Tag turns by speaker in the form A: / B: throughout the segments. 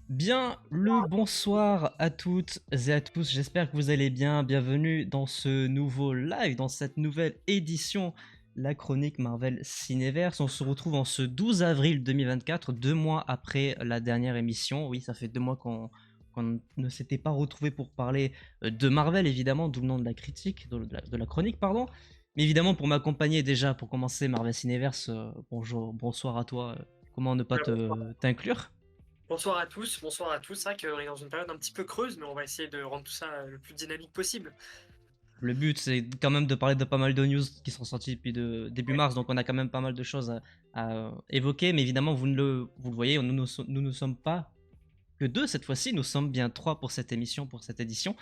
A: Bien le bonsoir à toutes et à tous, j'espère que vous allez bien. Bienvenue dans ce nouveau live, dans cette nouvelle édition, la chronique Marvel Cineverse. On se retrouve en ce 12 avril 2024, 2 mois après la dernière émission. Oui, ça fait 2 mois qu'on ne s'était pas retrouvé pour parler de Marvel, évidemment, d'où le nom de la critique, de la chronique, pardon. Mais évidemment, pour m'accompagner déjà, pour commencer Marvel Cineverse, bonjour, bonsoir à toi. Comment ne pas t'inclure?
B: Bonsoir à tous, bonsoir à tous. C'est vrai qu'on est dans une période un petit peu creuse, mais on va essayer de rendre tout ça le plus dynamique possible.
A: Le but, c'est quand même de parler de pas mal de news qui sont sorties depuis début
B: Ouais.
A: mars, donc on a quand même pas mal de choses à évoquer, mais évidemment, vous le voyez, nous ne sommes pas que deux cette fois-ci, nous sommes bien trois pour cette émission, pour cette édition.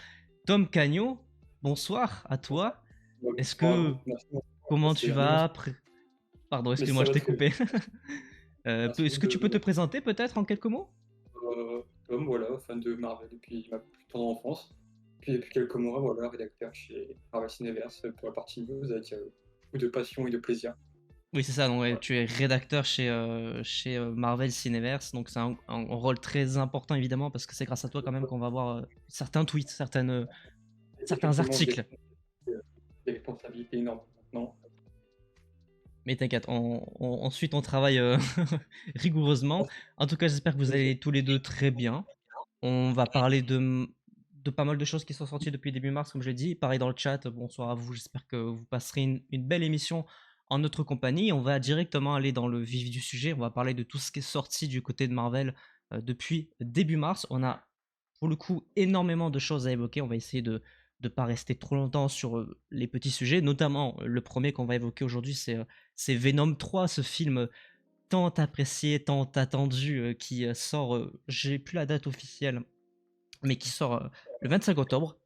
A: Tom Cagno, bonsoir à toi. Est-ce que,
C: Merci de m'avoir
A: comment
C: passé
A: tu
C: un émission.
A: vas Pardon,
C: Mais
A: excuse-moi,
C: ça
A: je
C: va
A: t'ai
C: très bien.
A: coupé.
C: Merci
A: Est-ce que tu peux te présenter peut-être en quelques mots?
C: Tom, voilà, fan de Marvel depuis ma plus tendre enfance. Puis depuis quelques mois, voilà, rédacteur chez Marvel Cineverse pour la partie news avec beaucoup de passion et de plaisir.
A: Oui, c'est ça. Donc, ouais,
C: Voilà.
A: tu es rédacteur chez Marvel Cineverse. Donc, c'est un rôle très important, évidemment, parce que c'est grâce à toi, quand même, qu'on va voir certains tweets, certains
C: Effectivement,
A: articles.
C: des responsabilités énormes maintenant.
A: Mais t'inquiète, ensuite, on travaille rigoureusement. En tout cas, j'espère que vous
C: Ok.
A: allez tous les deux très bien. On va parler de pas mal de choses qui sont sorties depuis début mars, comme je l'ai dit. Pareil dans le chat, bonsoir à vous. J'espère que vous passerez une belle émission en notre compagnie. On va directement aller dans le vif du sujet. On va parler de tout ce qui est sorti du côté de Marvel depuis début mars. On a pour le coup énormément de choses à évoquer. On va essayer de ne pas rester trop longtemps sur les petits sujets. Notamment, le premier qu'on va évoquer aujourd'hui, c'est Venom 3, ce film tant apprécié, tant attendu, qui sort, j'ai plus la date officielle, mais qui sort le 25 octobre,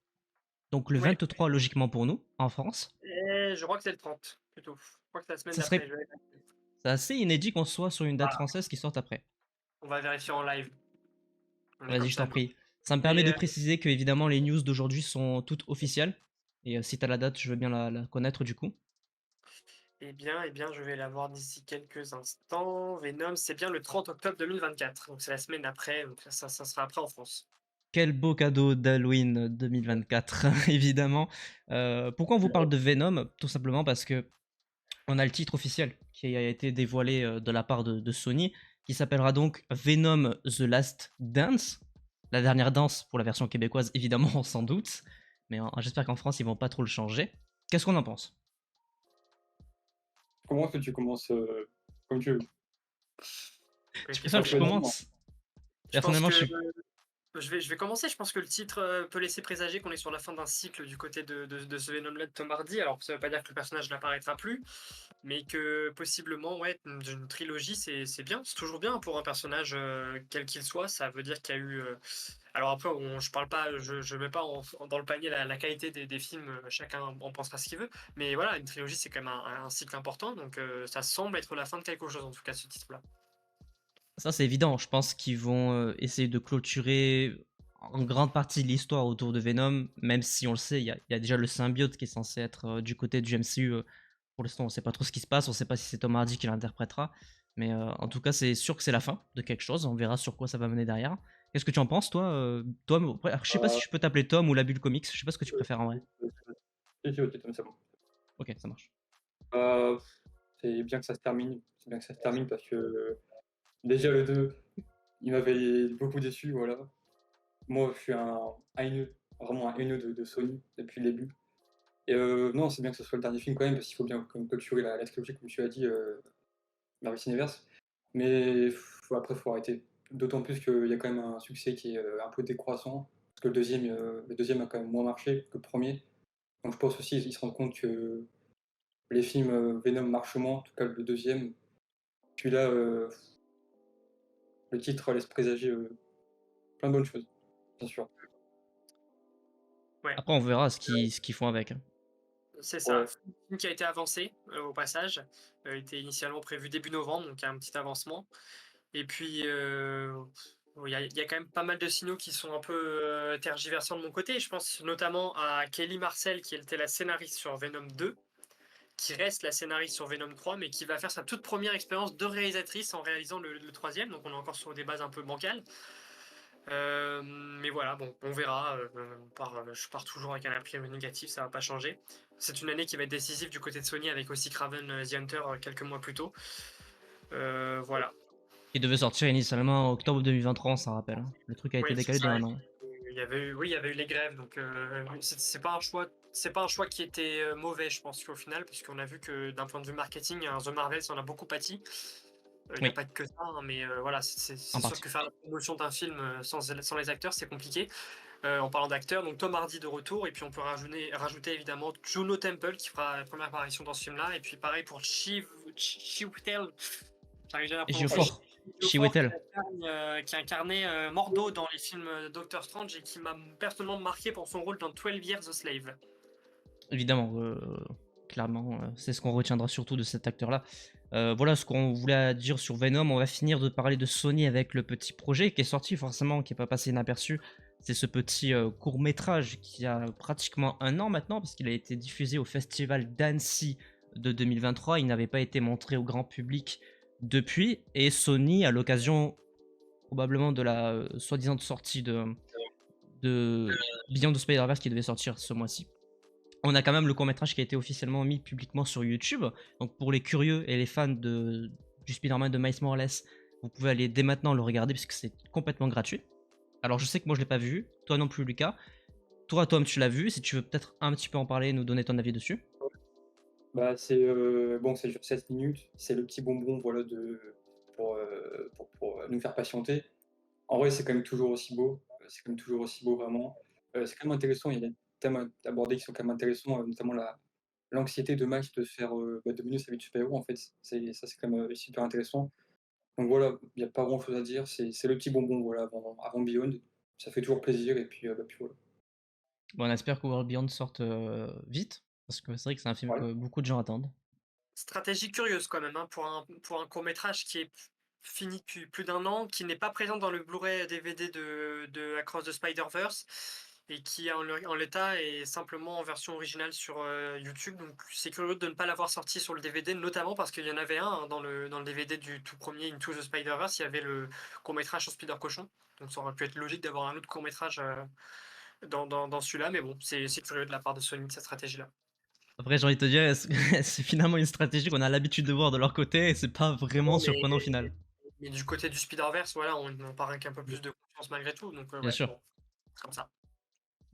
A: donc le
B: Ouais.
A: 23 logiquement pour nous, en France.
B: Et je crois que c'est le 30, plutôt. Je crois que c'est la semaine
A: Ça
B: d'après.
A: serait c'est assez inédit qu'on soit sur une date
B: Voilà.
A: française qui sorte après.
B: On va vérifier en live. On est
A: Vas-y,
B: comme
A: je
B: ça,
A: t'en
B: nous.
A: prie. Ça me permet
B: Mais
A: de préciser que évidemment les news d'aujourd'hui sont toutes officielles. Et si t'as la date, je veux bien la connaître du coup.
B: eh bien, je vais la voir d'ici quelques instants. Venom, c'est bien le 30 octobre 2024. Donc c'est la semaine après. Donc ça sera après en France.
A: Quel beau cadeau d'Halloween 2024, évidemment. Pourquoi on vous parle de Venom? Tout simplement parce que on a le titre officiel qui a été dévoilé de la part de Sony, qui s'appellera donc Venom The Last Dance. La dernière danse pour la version québécoise, évidemment, on s'en doute. Mais j'espère qu'en France, ils vont pas trop le changer. Qu'est-ce qu'on en pense?
C: Comment est-ce que tu commences comme tu veux?
A: Tu
B: Quelle
A: préfères
B: question
A: que je
C: Personnellement,
A: commence?
B: Je pense
A: Personnellement, je
B: que
A: suis...
B: je vais commencer. Je pense que le titre peut laisser présager qu'on est sur la fin d'un cycle du côté de ce Venom-là de Tom Hardy. Alors, ça veut pas dire que le personnage n'apparaîtra plus, mais que possiblement, ouais, une trilogie, c'est bien. C'est toujours bien pour un personnage, quel qu'il soit. Ça veut dire qu'il y a eu. Alors après, je parle pas, je mets pas dans le panier la qualité des films. Chacun en pensera ce qu'il veut. Mais voilà, une trilogie, c'est quand même un cycle important. Donc, ça semble être la fin de quelque chose, en tout cas, ce titre-là.
A: Ça, c'est évident. Je pense qu'ils vont essayer de clôturer en grande partie l'histoire autour de Venom, même si on le sait, il y a déjà le symbiote qui est censé être du côté du MCU. Pour l'instant, on sait pas trop ce qui se passe, on sait pas si c'est Tom Hardy qui l'interprétera. Mais en tout cas, c'est sûr que c'est la fin de quelque chose. On verra sur quoi ça va mener derrière. Qu'est-ce que tu en penses, toi Tom, après, je sais pas si
C: euh,
A: je peux t'appeler Tom ou la bulle comics. Je sais pas ce que tu préfères en vrai.
C: ok, Tom, c'est bon.
A: Ok, ça marche.
C: Euh, c'est bien que ça se termine. C'est bien que ça se termine parce que déjà le 2 il m'avait beaucoup déçu, voilà. Moi, je suis un haineux, vraiment un haineux de Sony depuis le début. Et non, c'est bien que ce soit le dernier film quand même, parce qu'il faut bien comme clôturer la trilogie, comme tu as dit, Marvel Cineverse. Mais après, faut arrêter. D'autant plus qu'il y a quand même un succès qui est un peu décroissant, parce que le deuxième a quand même moins marché que le premier. Donc je pense aussi qu'ils se rendent compte que les films Venom marchent moins, en tout cas le deuxième. Puis là, le titre laisse présager plein de bonnes choses, bien sûr.
B: Ouais.
A: Après, on verra ce qu'ils font avec, hein.
B: C'est ça.
C: Ouais.
B: Film qui a été avancé, au passage, était initialement prévu début novembre, donc il y a un petit avancement. Et puis, il y a quand même pas mal de signaux qui sont un peu, tergiversants de mon côté. Je pense notamment à Kelly Marcel qui était la scénariste sur Venom 2, qui reste la scénariste sur Venom 3, mais qui va faire sa toute première expérience de réalisatrice en réalisant le 3e, donc on est encore sur des bases un peu bancales. Mais voilà, bon, on verra. Je pars toujours avec un a priori négatif, ça va pas changer. C'est une année qui va être décisive du côté de Sony avec aussi Kraven the Hunter quelques mois plus tôt. Voilà.
A: Qui devait sortir initialement en octobre 2023, on s'en rappelle, hein. Le truc a été
B: Oui, c'est
A: décalé de
B: ça.
A: un an.
B: Oui, il y avait eu les grèves, donc c'est pas un choix qui était mauvais, je pense, au final, puisqu'on a vu que d'un point de vue marketing, The Marvels en a beaucoup pâti. Il n'y a
A: Oui,
B: pas que ça, hein, mais voilà,
A: en
B: c'est sûr
A: partie.
B: que faire la promotion d'un film sans les acteurs, c'est compliqué. En parlant d'acteurs, donc Tom Hardy de retour, et puis on peut rajouter évidemment Juno Temple qui fera la première apparition dans ce film-là, et puis pareil pour Chiwetel, j'arrive jamais à
A: Et
B: prononcer,
A: Geoffort,
B: Ejiofor
A: Chiwetel,
B: qui incarnait Mordo dans les films Doctor Strange et qui m'a personnellement marqué pour son rôle dans 12 Years a Slave.
A: évidemment, clairement, c'est ce qu'on retiendra surtout de cet acteur-là. Voilà ce qu'on voulait dire sur Venom. On va finir de parler de Sony avec le petit projet qui est sorti forcément, qui n'est pas passé inaperçu. C'est ce petit court-métrage qui a pratiquement un an maintenant, parce qu'il a été diffusé au festival d'Annecy de 2023. Il n'avait pas été montré au grand public depuis. Et Sony, à l'occasion probablement de la soi-disant sortie de Beyond the Spider-Verse qui devait sortir ce mois-ci, on a quand même le court-métrage qui a été officiellement mis publiquement sur YouTube. Donc pour les curieux et les fans du Spider-Man de Miles Morales, vous pouvez aller dès maintenant le regarder puisque c'est complètement gratuit. Alors je sais que moi je l'ai pas vu, toi non plus Lucas. Toi Tom tu l'as vu, si tu veux peut-être un petit peu en parler, nous donner ton avis dessus.
C: Bah, c'est bon, c'est juste 7 minutes, c'est le petit bonbon, voilà, pour nous faire patienter. En vrai, c'est quand même toujours aussi beau, c'est quand même toujours aussi beau vraiment. C'est quand même intéressant, il y a des thèmes abordés qui sont quand même intéressants, notamment l'anxiété de Max de se faire, de mener sa vie de super-héros en fait. C'est quand même, super intéressant. Donc voilà, il y a pas grand-chose à dire, c'est le petit bonbon, voilà, avant Beyond. Ça fait toujours plaisir et puis, puis voilà.
A: Bon, on espère que World Beyond sorte vite, parce que c'est vrai que c'est un film
C: Voilà.
A: que beaucoup de gens attendent.
B: Stratégie curieuse quand même, hein, pour un court-métrage qui est fini depuis plus d'un an, qui n'est pas présent dans le Blu-ray DVD de Across the Spider-Verse et qui en l'état est simplement en version originale sur YouTube. Donc c'est curieux de ne pas l'avoir sorti sur le DVD, notamment parce qu'il y en avait un hein, dans le DVD du tout premier Into the Spider-Verse, il y avait le court-métrage sur Spider Cochon. Donc ça aurait pu être logique d'avoir un autre court-métrage dans celui-là, mais bon, c'est curieux de la part de Sony, cette stratégie-là.
A: Après j'ai envie de te dire, c'est finalement une stratégie qu'on a l'habitude de voir de leur côté et c'est pas vraiment
B: Non,
A: surprenant au final.
B: mais du côté du Spider-Verse, voilà, on part avec un peu plus de confiance malgré tout. Donc,
A: Bien
B: ouais,
A: sûr.
B: bon, c'est comme ça.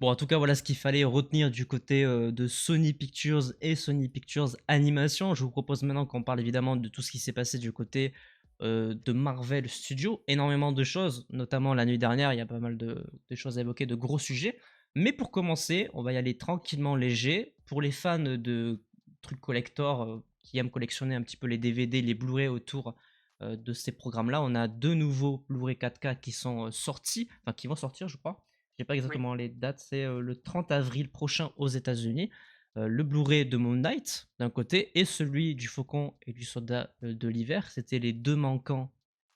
A: Bon, en tout cas, voilà ce qu'il fallait retenir du côté de Sony Pictures et Sony Pictures Animation. Je vous propose maintenant qu'on parle évidemment de tout ce qui s'est passé du côté de Marvel Studios. Énormément de choses, notamment la nuit dernière, il y a pas mal de choses à évoquer, de gros sujets. Mais pour commencer, on va y aller tranquillement léger. Pour les fans de trucs collector qui aiment collectionner un petit peu les DVD, les Blu-ray autour de ces programmes-là, on a deux nouveaux Blu-ray 4K qui sont sortis, enfin qui vont sortir, je crois. Je sais pas
B: Oui.
A: exactement les dates, c'est le 30 avril prochain aux États-Unis. Le Blu-ray de Moon Knight d'un côté et celui du Faucon et du Soldat de l'hiver. C'était les deux manquants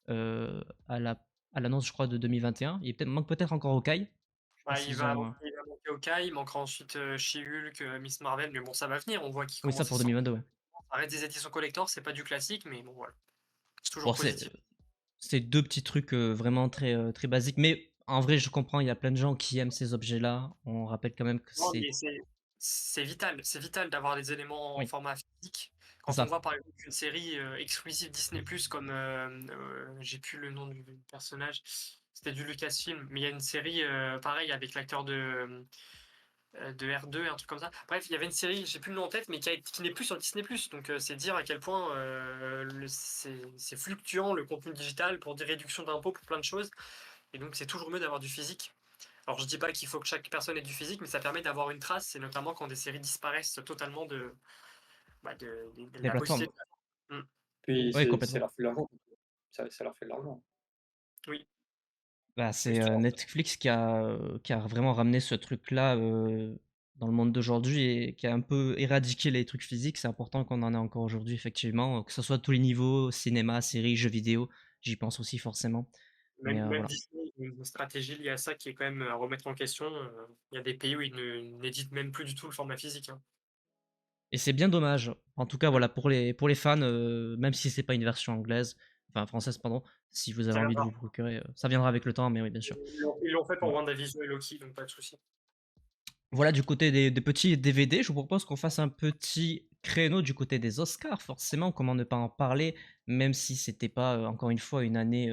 A: euh, à la à l'annonce, je crois, de 2021. Manque peut-être encore Hawkeye. Je sais pas
B: Bah,
A: s'ils ont.
B: il va manquer Hawkeye, il manquera ensuite She-Hulk, Miss Marvel, mais bon, ça va venir. On voit qu'il
A: Oui, ça
B: commence à
A: pour
B: sortir.
A: 2022, ouais.
B: Arrête des éditions collector, c'est pas du classique, mais bon, voilà. C'est toujours
A: Bon,
B: positif.
A: c'est deux petits trucs vraiment très basiques. Mais en vrai, je comprends, il y a plein de gens qui aiment ces objets-là. On rappelle quand même que
B: Non,
A: c'est.
B: mais c'est vital d'avoir des éléments en
A: Oui,
B: format physique.
A: c'est
B: Quand on
A: ça.
B: voit par exemple une série exclusive Disney+, comme j'ai plus le nom du personnage, c'était du Lucasfilm, mais il y a une série pareil avec l'acteur de R2, un truc comme ça. Bref, il y avait une série, j'ai plus le nom en tête, mais qui n'est plus sur Disney+. Donc c'est dire à quel point c'est fluctuant le contenu digital pour des réductions d'impôts, pour plein de choses. Et donc c'est toujours mieux d'avoir du physique. Alors je dis pas qu'il faut que chaque personne ait du physique, mais ça permet d'avoir une trace, et notamment quand des séries disparaissent totalement de
A: Les
B: la
A: plateformes.
B: possibilité. Mm.
C: Puis
A: Oui,
C: c'est
A: complètement.
C: leur fait de l'argent, ça leur fait de l'argent.
B: Oui,
A: Bah, c'est
B: effectivement.
A: Netflix qui a vraiment ramené ce truc-là dans le monde d'aujourd'hui et qui a un peu éradiqué les trucs physiques. C'est important qu'on en ait encore aujourd'hui, effectivement, que ce soit à tous les niveaux, cinéma, séries, jeux vidéo. J'y pense aussi forcément. Mais
B: Même
A: voilà.
B: Disney, il y a une stratégie liée à ça qui est quand même à remettre en question. Il y a des pays où ils n'éditent même plus du tout le format physique, hein.
A: Et c'est bien dommage. En tout cas,
B: Mm.
A: voilà, pour les fans, même si c'est pas une version anglaise, enfin française, pardon, si vous avez
B: Ça
A: envie de
B: viendra.
A: vous procurer. Ça viendra avec le temps, mais oui, bien sûr.
B: Ils l'ont fait pour
A: Voilà.
B: WandaVision et Loki, donc pas de souci.
A: Voilà, du côté des petits DVD, je vous propose qu'on fasse un petit créneau du côté des Oscars, forcément, comment ne pas en parler, même si c'était pas, encore une fois, une année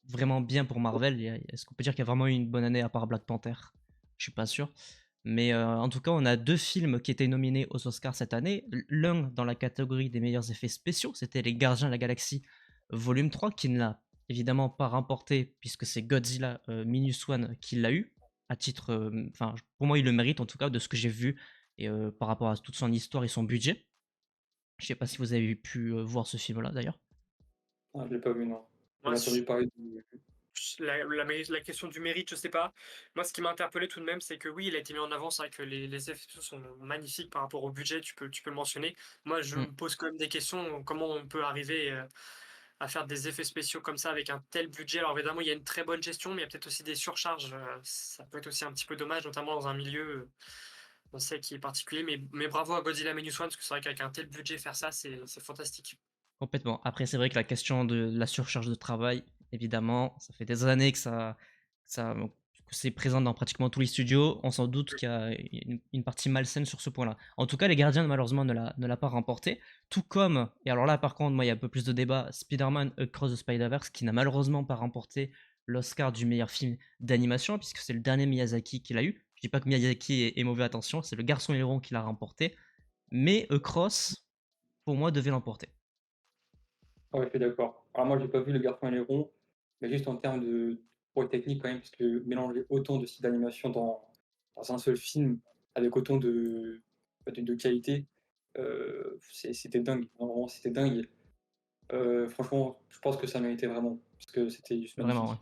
A: vraiment bien pour Marvel. Est-ce qu'on peut dire qu'il y a vraiment eu une bonne année à part Black Panther? Je suis pas sûr. Mais en tout cas, on a deux films qui étaient nominés aux Oscars cette année. L'un dans la catégorie des meilleurs effets spéciaux, c'était Les Gardiens de la Galaxie Volume 3, qui ne l'a évidemment pas remporté, puisque c'est Godzilla Minus One qui l'a eu, à titre. Enfin, pour moi, il le mérite, en tout cas, de ce que j'ai vu, et par rapport à toute son histoire et son budget. Je sais pas si vous avez pu voir ce film-là, d'ailleurs.
C: Ah, je l'ai pas vu, non.
B: Moi,
C: J'avais entendu parler du
B: la question du mérite, je sais pas. Moi, ce qui m'a interpellé tout de même, c'est que oui, il a été mis en avant. C'est vrai que les effets spéciaux sont magnifiques par rapport au budget, tu peux le mentionner. Moi, je
A: Mm.
B: me pose quand même des questions. Comment on peut arriver à faire des effets spéciaux comme ça avec un tel budget? Alors évidemment, il y a une très bonne gestion, mais il y a peut-être aussi des surcharges. Ça peut être aussi un petit peu dommage, notamment dans un milieu, on sait, qui est particulier. Mais bravo à Godzilla Minus One, parce que c'est vrai qu'avec un tel budget, faire ça, c'est fantastique.
A: Complètement. Après, c'est vrai que la question de la surcharge de travail, évidemment, ça fait des années que c'est présent dans pratiquement tous les studios. On s'en doute qu'il y a une partie malsaine sur ce point-là. En tout cas, les Gardiens, malheureusement, ne l'a pas remporté. Tout comme, et alors là, par contre, moi, il y a un peu plus de débat, Spider-Man Across the Spider-Verse, qui n'a malheureusement pas remporté l'Oscar du meilleur film d'animation, puisque c'est le dernier Miyazaki qui l'a eu. Je dis pas que Miyazaki est mauvais, attention, c'est le Garçon et le Héron qui l'a remporté. Mais Across, pour moi, devait l'emporter.
C: Ouais, je suis d'accord. Alors moi, j'ai pas vu Le Garçon et les Ronds, mais juste en termes de prouesse technique quand même, parce que mélanger autant de styles d'animation dans un seul film, avec autant de qualité, c'était dingue. Vraiment, c'était dingue. Franchement, je pense que ça méritait vraiment, parce que c'était juste
A: Vraiment, ouais.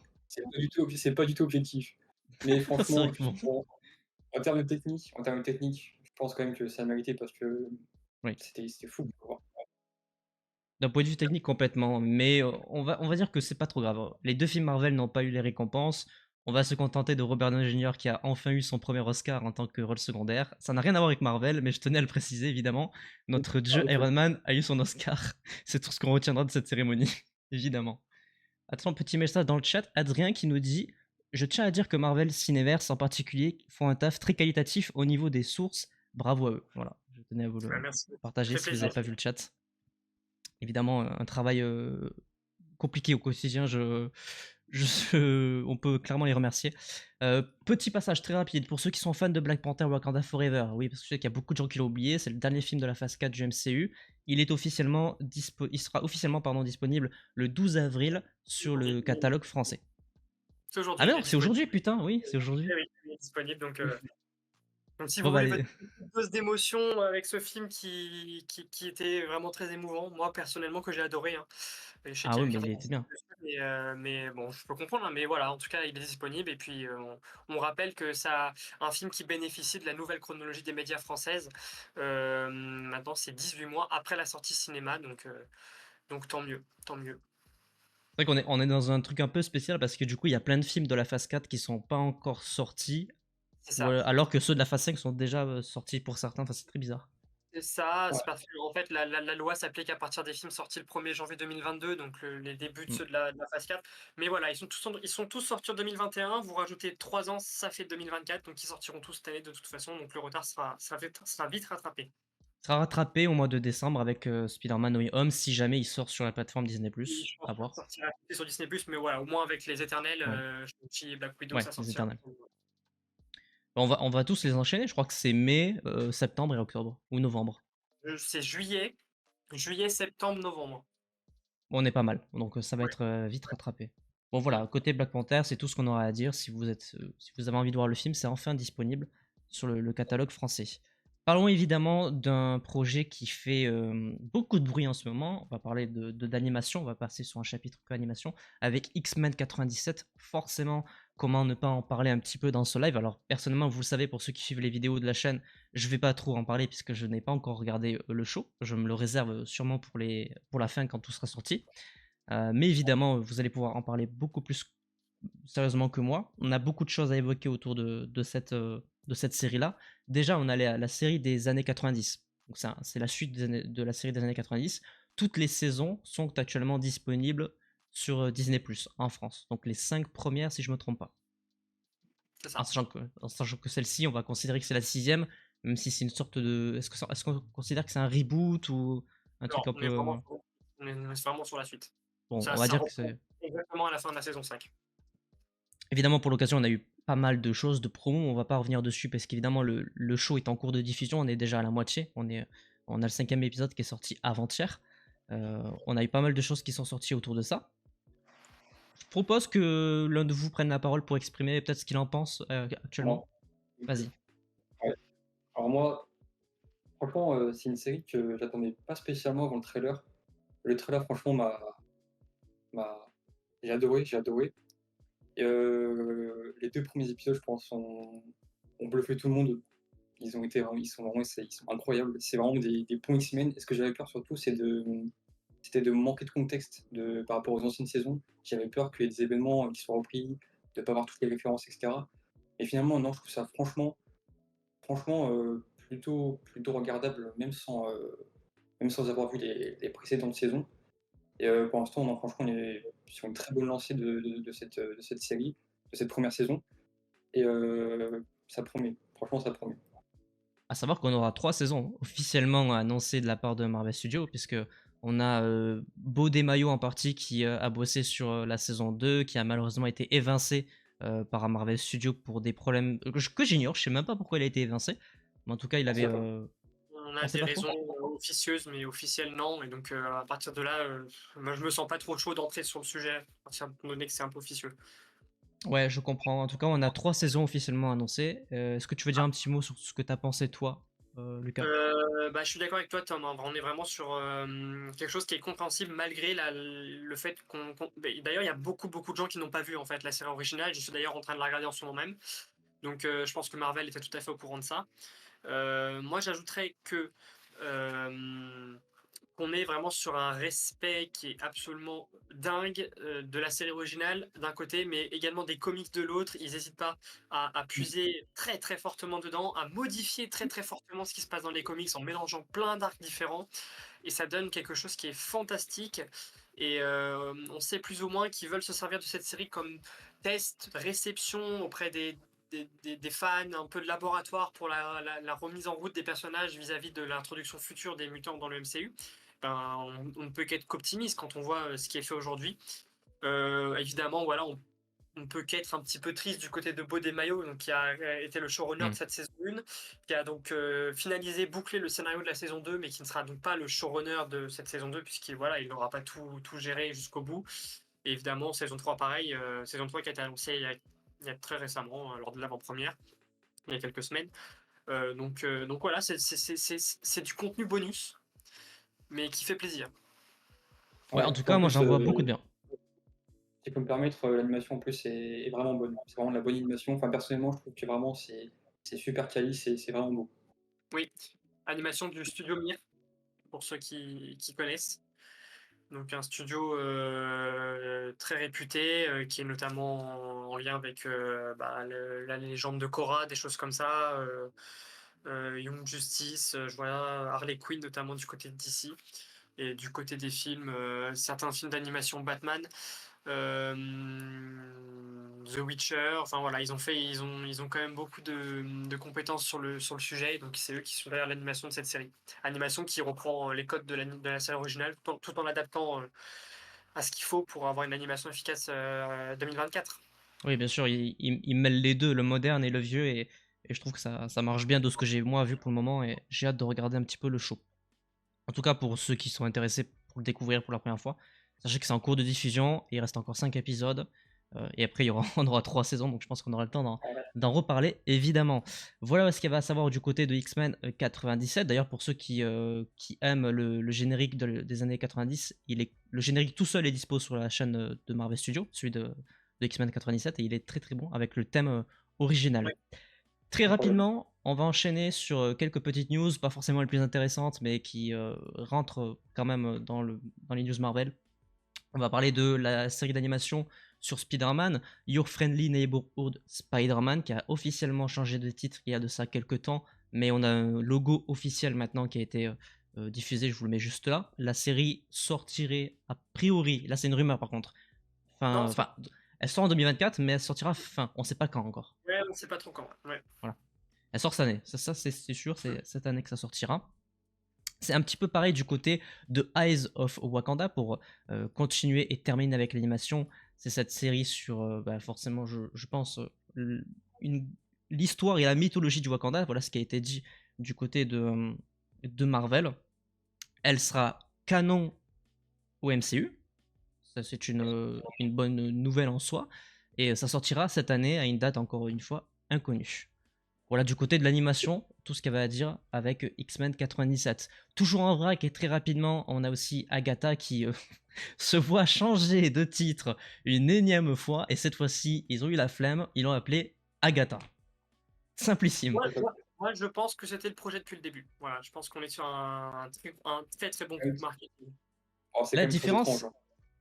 C: magnifique. C'est pas du tout objectif. Mais
A: C'est vrai
C: franchement,
A: que bon,
C: en termes de technique, je pense quand même que ça méritait parce que
A: oui.
C: c'était fou, quoi.
A: D'un point de vue technique, complètement. Mais on va dire que c'est pas trop grave. Les deux films Marvel n'ont pas eu les récompenses. On va se contenter de Robert Downey Jr. qui a enfin eu son premier Oscar en tant que rôle secondaire. Ça n'a rien à voir avec Marvel, mais je tenais à le préciser, évidemment. Notre dieu Iron Man a eu son Oscar. C'est tout ce qu'on retiendra de cette cérémonie, évidemment. Attends, petit message dans le chat. Adrien qui nous dit: Je tiens à dire que Marvel Cineverse en particulier font un taf très qualitatif au niveau des sources. Bravo à eux. Voilà, je tenais à vous le
B: Ouais, merci. Ça
A: partager
B: fait
A: si vous
B: plaisir.
A: n'avez pas vu le chat. Évidemment, un travail compliqué au quotidien, on peut clairement les remercier. Petit passage très rapide pour ceux qui sont fans de Black Panther Wakanda Forever. Oui, parce que je sais qu'il y a beaucoup de gens qui l'ont oublié. C'est le dernier film de la phase 4 du MCU. Il sera officiellement disponible le 12 avril sur le catalogue français.
B: C'est
A: Ah
B: aujourd'hui, il
A: non,
B: est
A: c'est
B: disponible.
A: aujourd'hui, putain, oui, c'est aujourd'hui.
B: Eh oui, il est disponible. Donc si
A: Bon,
B: vous
A: bah,
B: voulez votre petite dose d'émotion avec ce film qui était vraiment très émouvant, moi personnellement que j'ai adoré, hein. Et je sais
A: ah
B: qu'il y
A: oui,
B: a eu
A: mais il
B: certaines
A: était bien.
B: critiques dessus, mais bon, je peux comprendre, hein, mais voilà, en tout cas, il est disponible. Et puis on rappelle que ça, un film qui bénéficie de la nouvelle chronologie des médias françaises. Maintenant, c'est 18 mois après la sortie cinéma, donc tant mieux, tant mieux.
A: C'est vrai qu'on est dans un truc un peu spécial parce que du coup, il y a plein de films de la phase 4 qui sont pas encore sortis,
B: C'est ça.
A: alors que ceux de la phase 5 sont déjà sortis pour certains. Enfin, c'est très bizarre.
B: C'est ça,
C: Ouais.
B: c'est parce que en fait, la loi s'applique à partir des films sortis le 1er janvier 2022, donc les débuts de
A: Mm.
B: ceux de la phase 4. Mais voilà, ils sont tous sortis en 2021. Vous rajoutez 3 ans, ça fait 2024, donc ils sortiront tous cette année de toute façon. Donc le retard sera vite rattrapé.
A: Sera rattrapé au mois de décembre avec Spider-Man No Way Home si jamais il sort sur la plateforme Disney+.
B: Et je pense
A: À
B: qu'il
A: voir.
B: sortira sur Disney+, mais voilà, au moins avec les Éternels,
A: Ouais,
B: Shang-Chi et Black Widow,
A: ouais,
B: ça
A: les
B: sortira.
A: éternels. On va tous les enchaîner. Je crois que c'est mai, septembre et octobre. Ou novembre.
B: C'est juillet, septembre, novembre.
A: Bon, on est pas mal. Donc ça va
B: Ouais.
A: être vite rattrapé. Bon voilà, côté Black Panther, c'est tout ce qu'on aura à dire. Si vous avez envie de voir le film, c'est enfin disponible sur le catalogue français. Parlons évidemment d'un projet qui fait beaucoup de bruit en ce moment. On va parler d'animation, on va passer sur un chapitre que animation avec X-Men 97. Forcément, comment ne pas en parler un petit peu dans ce live? Alors personnellement, vous le savez, pour ceux qui suivent les vidéos de la chaîne, je vais pas trop en parler puisque je n'ai pas encore regardé le show. Je me le réserve sûrement pour la fin quand tout sera sorti. Mais évidemment, vous allez pouvoir en parler beaucoup plus sérieusement que moi. On a beaucoup de choses à évoquer autour de cette série-là. Déjà, on a la série des années 90. Donc c'est la suite de la série des années 90. toutes les saisons sont actuellement disponibles sur Disney+, en France. Donc les 5 premières, si je me trompe pas.
B: C'est
A: En
B: ça.
A: sachant que celle-ci, on va considérer que c'est la 6e, même si c'est une sorte de... Est-ce qu'on considère que c'est un reboot ou un
B: Non,
A: truc un
B: on est
A: peu...
B: vraiment, on est vraiment sur la suite.
A: Bon, on va
B: Ça
A: dire que
B: reprend
A: c'est...
B: exactement à la fin de la saison 5.
A: Évidemment, pour l'occasion, on a eu pas mal de choses, de promos, on va pas revenir dessus parce qu'évidemment, le show est en cours de diffusion, on est déjà à la moitié, on a le 5e épisode qui est sorti avant-hier. On a eu pas mal de choses qui sont sorties autour de ça. Je propose que l'un de vous prenne la parole pour exprimer peut-être ce qu'il en pense actuellement.
C: Moi,
A: Vas-y.
C: ouais. Alors moi, franchement, c'est une série que j'attendais pas spécialement avant le trailer. Le trailer, franchement, m'a j'ai adoré, j'ai adoré. Et les 2 premiers épisodes, je pense, ont bluffé tout le monde. Ils sont vraiment ils sont incroyables. C'est vraiment des bons X-Men et ce que j'avais peur surtout, c'était de manquer de contexte par rapport aux anciennes saisons. J'avais peur qu'il y ait des événements qui soient repris, de pas avoir toutes les références et cetera. Et finalement, non, je trouve ça franchement, plutôt regardable même sans avoir vu les précédentes saisons. Et pour l'instant, non, franchement, on est sur une très bonne lancée de cette série, de cette première saison. Et ça promet. Franchement, ça promet.
A: À savoir qu'on aura 3 saisons officiellement annoncées de la part de Marvel Studios, puisque on a Beau Desmayo en partie qui a bossé sur la saison 2, qui a malheureusement été évincé par Marvel Studios pour des problèmes que j'ignore, je sais même pas pourquoi il a été évincé, mais en tout cas il
C: On
A: avait...
C: sait pas.
B: On
A: On
B: a
A: sait
B: des
A: pas trop.
B: raisons officieuses, mais officielles non. Et donc, à partir de là, moi, je me sens pas trop chaud d'entrer sur le sujet, à partir donné que c'est un peu officieux.
A: Ouais, je comprends. En tout cas, on a 3 saisons officiellement annoncées. Est-ce que tu veux dire un petit mot sur ce que tu as pensé toi, Lucas?
B: Bah, je suis d'accord avec toi, Tom, hein. On est vraiment sur quelque chose qui est compréhensible malgré le fait d'ailleurs, il y a beaucoup de gens qui n'ont pas vu en fait la série originale. Je suis d'ailleurs en train de la regarder en ce moment même. Donc, je pense que Marvel était tout à fait au courant de ça. Moi, j'ajouterais que qu'on est vraiment sur un respect qui est absolument dingue de la série originale d'un côté, mais également des comics de l'autre. Ils n'hésitent pas à puiser très très fortement dedans, à modifier très très fortement ce qui se passe dans les comics en mélangeant plein d'arcs différents, et ça donne quelque chose qui est fantastique. Et on sait plus ou moins qu'ils veulent se servir de cette série comme test, réception auprès des fans, un peu de laboratoire pour la remise en route des personnages vis-à-vis de l'introduction future des mutants dans le MCU. Ben, on ne peut qu'être qu'optimiste quand on voit ce qui est fait aujourd'hui. Évidemment, voilà, on ne peut qu'être un petit peu triste du côté de Beau Desmayo, donc qui a été le showrunner de cette saison 1, qui a donc finalisé, bouclé le scénario de la saison 2, mais qui ne sera donc pas le showrunner de cette saison 2, puisqu'il voilà, il n'aura pas tout géré jusqu'au bout. Et évidemment, saison 3, pareil, saison 3 qui a été annoncée il y a très récemment, lors de l'avant-première, il y a quelques semaines. Donc voilà, c'est du contenu bonus, mais qui fait plaisir.
A: Ouais, en
C: Ouais,
A: tout
C: puis en
A: cas, moi
C: plus,
A: j'en vois beaucoup de bien.
C: si je peux me permettre, l'animation en plus est vraiment bonne. C'est vraiment de la bonne animation. Enfin, personnellement, je trouve que vraiment c'est super quali, c'est vraiment beau.
B: Oui, animation du studio Mir, pour ceux qui connaissent. Donc un studio très réputé, qui est notamment en lien avec la légende de Korra, des choses comme ça. Young Justice, je vois Harley Quinn notamment du côté de DC. Et du côté des films, certains films d'animation Batman, euh, The Witcher, enfin voilà, ils ont quand même beaucoup de compétences sur le sujet, donc c'est eux qui sont derrière l'animation de cette série. Animation qui reprend les codes de la série originale, tout en l'adaptant à ce qu'il faut pour avoir une animation efficace 2024.
A: Oui, bien sûr, il mêle les deux, le moderne et le vieux, et je trouve que ça marche bien de ce que j'ai moi vu pour le moment, et j'ai hâte de regarder un petit peu le show. En tout cas, pour ceux qui sont intéressés pour le découvrir pour la première fois, sachez que c'est en cours de diffusion, il reste encore 5 épisodes, et après on aura 3 saisons, donc je pense qu'on aura le temps d'en reparler, évidemment. Voilà ce qu'il y avait à savoir du côté de X-Men 97. D'ailleurs, pour ceux qui aiment le générique des années 90, le générique tout seul est dispo sur la chaîne de Marvel Studios, celui de X-Men 97, et il est très très bon avec le thème original.
B: Ouais.
A: Très
C: Incroyable.
A: rapidement, on va enchaîner sur quelques petites news, pas forcément les plus intéressantes, mais qui rentrent quand même dans les news Marvel. On va parler de la série d'animation sur Spider-Man, Your Friendly Neighborhood Spider-Man, qui a officiellement changé de titre il y a de ça quelques temps, mais on a un logo officiel maintenant qui a été diffusé, je vous le mets juste là. La série sortirait a priori, là c'est une rumeur par contre,
B: Non,
A: enfin, elle sort en 2024, mais elle sortira fin, on sait pas quand encore.
B: ouais, on sait pas trop quand. Ouais.
A: Voilà. Elle sort cette année, ça c'est sûr, c'est cette année que ça sortira. C'est un petit peu pareil du côté de Eyes of Wakanda pour continuer et terminer avec l'animation. C'est cette série sur, forcément, je pense, l'histoire et la mythologie du Wakanda. Voilà ce qui a été dit du côté de Marvel. Elle sera canon au MCU. Ça, c'est une bonne nouvelle en soi. Et ça sortira cette année à une date, encore une fois, inconnue. Voilà, du côté de l'animation, tout ce qu'il y avait à dire avec X-Men 97. Toujours en vrac et très rapidement, on a aussi Agatha qui se voit changer de titre une énième fois. Et cette fois-ci, ils ont eu la flemme, ils l'ont appelé Agatha. Simplissime.
B: Moi, je pense que c'était le projet depuis le début. Voilà, je pense qu'on est sur un très très bon coup de marketing.
C: Alors, c'est
A: La
C: quand même très étrange.
A: différence,
C: Hein.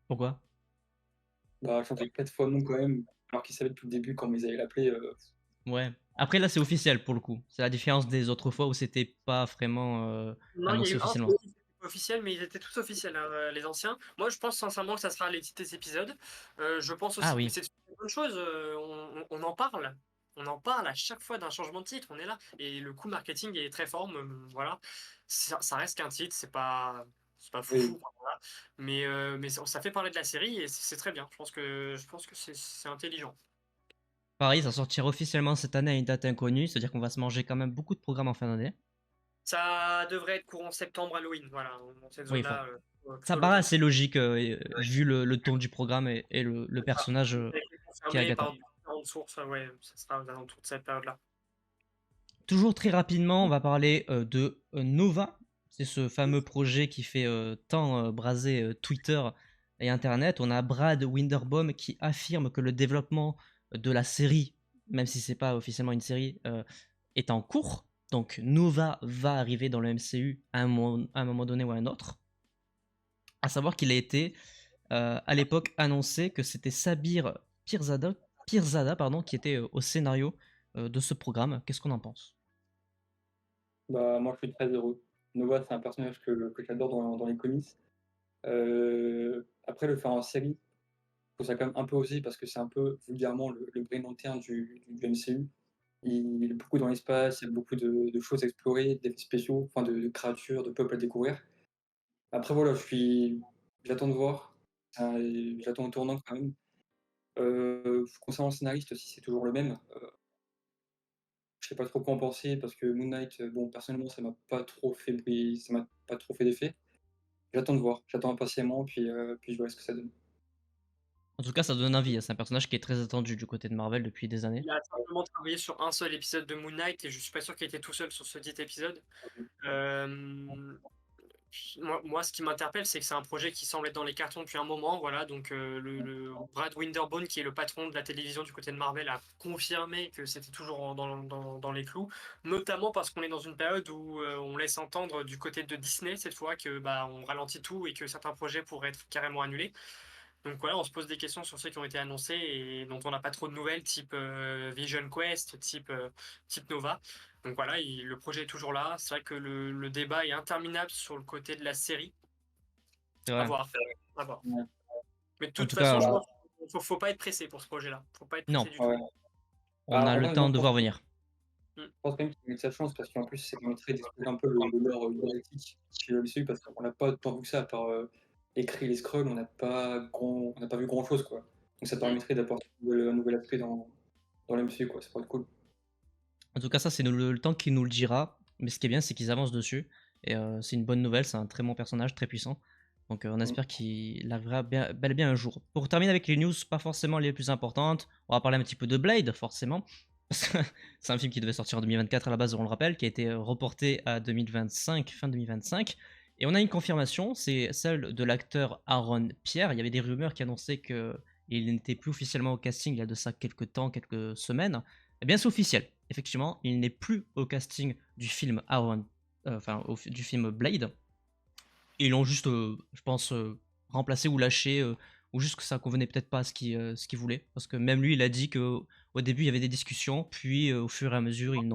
A: pourquoi?
C: Bah, changer 4 fois non quand même, alors qu'ils savaient depuis le début quand ils allaient l'appeler.
A: Ouais. Après, là, c'est officiel pour le coup. C'est la différence des autres fois où c'était pas vraiment
B: Non, il y a
A: annoncé
B: eu un
A: officiellement.
B: truc qui était officiel, mais ils étaient tous officiels, hein, les anciens. Moi, je pense sincèrement que ça sera les titres épisodes. Je pense
A: Ah
B: aussi, mais
A: oui.
B: c'est une bonne chose. On en parle. On en parle à chaque fois d'un changement de titre. On est là. Et le coût marketing est très fort. Voilà. Ça reste qu'un titre. C'est pas fou.
C: Oui.
B: Voilà. Mais ça fait parler de la série et c'est très bien. Je pense que c'est intelligent.
A: Pareil, ça sortira officiellement cette année à une date inconnue, c'est-à-dire qu'on va se manger quand même beaucoup de programmes en fin d'année.
B: Ça devrait être courant septembre, Halloween. Voilà, dans cette
A: Oui, enfin,
B: zone-là.
A: ça
B: Plutôt
A: paraît
B: l'automne.
A: assez logique vu le ton du programme et le personnage
B: Ça a été
A: qui est
B: confirmé
A: Agatha.
B: par différentes sources. Ouais, ça sera aux alentours de cette période-là.
A: Toujours très rapidement, on va parler de Nova. C'est ce fameux projet qui fait tant braser Twitter et Internet. On a Brad Winderbaum qui affirme que le développement de la série, même si c'est pas officiellement une série, est en cours. Donc Nova va arriver dans le MCU à un moment donné ou à un autre. À savoir qu'il a été à l'époque annoncé que c'était Sabir Pirzada pardon, qui était au scénario de ce programme. Qu'est-ce qu'on en pense?
C: Bah, moi, je suis très heureux. Nova, c'est un personnage que j'adore dans les comics. Après, le faire en série, je trouve ça quand même un peu osé parce que c'est un peu vulgairement le Green Lantern du MCU. Il est beaucoup dans l'espace, il y a beaucoup de choses à explorer, d'effets spéciaux, enfin de créatures, de peuples à découvrir. Après, voilà, j'attends de voir. J'attends au tournant quand même. Concernant le scénariste aussi, c'est toujours le même. Je sais pas trop quoi en penser parce que Moon Knight, bon, personnellement, ça m'a pas trop fait d'effet. J'attends de voir, j'attends impatiemment, puis je vois ce que ça donne.
A: En tout cas, ça donne envie, hein. C'est un personnage qui est très attendu du côté de Marvel depuis des années.
B: Il a simplement travaillé sur un seul épisode de Moon Knight et je suis pas sûr qu'il était tout seul sur ce dit épisode. Euh, moi, ce qui m'interpelle, c'est que c'est un projet qui semble être dans les cartons depuis un moment. Voilà, donc le Brad Winderbaum, qui est le patron de la télévision du côté de Marvel, a confirmé que c'était toujours dans les clous, notamment parce qu'on est dans une période où on laisse entendre du côté de Disney cette fois que on ralentit tout et que certains projets pourraient être carrément annulés. Donc voilà, on se pose des questions sur ceux qui ont été annoncés et dont on n'a pas trop de nouvelles, type Vision Quest, type Nova. Donc voilà, le projet est toujours là. C'est vrai que le débat est interminable sur le côté de la série.
A: C'est
B: À
A: vrai.
B: voir. À voir.
C: Ouais.
B: Mais de
A: En
B: toute
A: tout
B: façon,
A: cas,
B: je pense qu'il faut pas être pressé pour ce projet-là. Faut pas être
A: non,
B: pressé du
C: Ouais.
B: tout.
A: on a
C: En
A: le
C: vrai, moi,
A: temps de voir venir.
C: je pense quand même qu'il a eu de sa chance parce qu'en plus, ça permettrait d'explorer un peu le lore galactique chez le MCU parce qu'on n'a pas tant vu que ça, à part écrit les Skrulls, on n'a pas vu grand-chose, quoi. Donc ça permettrait d'apporter un nouvel aspect dans le MCU, quoi. Ça pourrait être cool.
A: En tout cas, ça, c'est le temps qui nous le dira. Mais ce qui est bien, c'est qu'ils avancent dessus. Et c'est une bonne nouvelle. C'est un très bon personnage, très puissant. Donc on espère qu'il arrivera bel et bien un jour. Pour terminer avec les news, pas forcément les plus importantes, on va parler un petit peu de Blade, forcément. Parce que c'est un film qui devait sortir en 2024 à la base, on le rappelle, qui a été reporté à 2025, fin 2025. Et on a une confirmation, c'est celle de l'acteur Aaron Pierre. Il y avait des rumeurs qui annonçaient qu'il n'était plus officiellement au casting il y a de ça quelques temps, quelques semaines. Eh bien, c'est officiel. Effectivement, il n'est plus au casting du film Aaron, du film Blade. Et ils l'ont juste, je pense, remplacé ou lâché, ou juste que ça convenait peut-être pas à ce qu'il voulait. Parce que même lui, il a dit que au début, il y avait des discussions, puis au fur et à mesure, il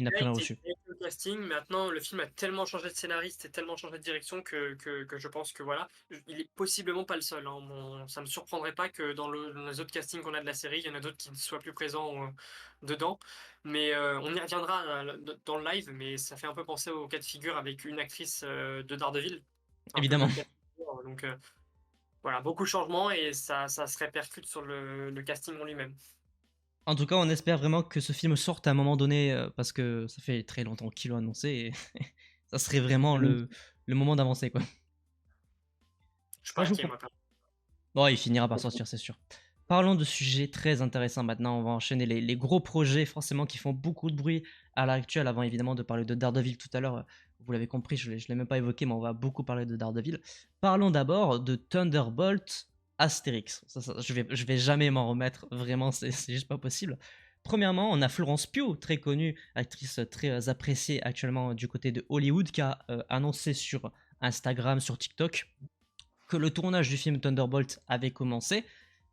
A: n'a plus rien reçu.
B: Il a été casting. Maintenant, le film a tellement changé de scénariste et tellement changé de direction que je pense que voilà, il est possiblement pas le seul, hein. Ça me surprendrait pas que dans les autres castings qu'on a de la série, il y en a d'autres qui ne soient plus présents dedans. Mais on y reviendra dans le live, mais ça fait un peu penser au cas de figure avec une actrice de Daredevil. C'est un peu le
A: Évidemment.
B: même cas de figure. Donc voilà, beaucoup de changements et ça se répercute sur le casting en lui-même.
A: En tout cas, on espère vraiment que ce film sorte à un moment donné, parce que ça fait très longtemps qu'ils l'ont annoncé et ça serait vraiment le moment d'avancer, quoi.
B: Je suis pas
A: Moi, je vous
B: inquiet,
A: propose.
B: moi.
A: Bon, il finira par sortir, c'est sûr. Parlons de sujets très intéressants maintenant. On va enchaîner les gros projets, forcément, qui font beaucoup de bruit à l'heure actuelle. Avant, évidemment, de parler de Daredevil tout à l'heure. Vous l'avez compris, je ne l'ai même pas évoqué, mais on va beaucoup parler de Daredevil. Parlons d'abord de Thunderbolt Astérix. Je vais jamais m'en remettre. Vraiment, c'est juste pas possible. Premièrement, on a Florence Pugh, très connue, actrice très appréciée actuellement du côté de Hollywood, qui a annoncé sur Instagram, sur TikTok, que le tournage du film Thunderbolt avait commencé.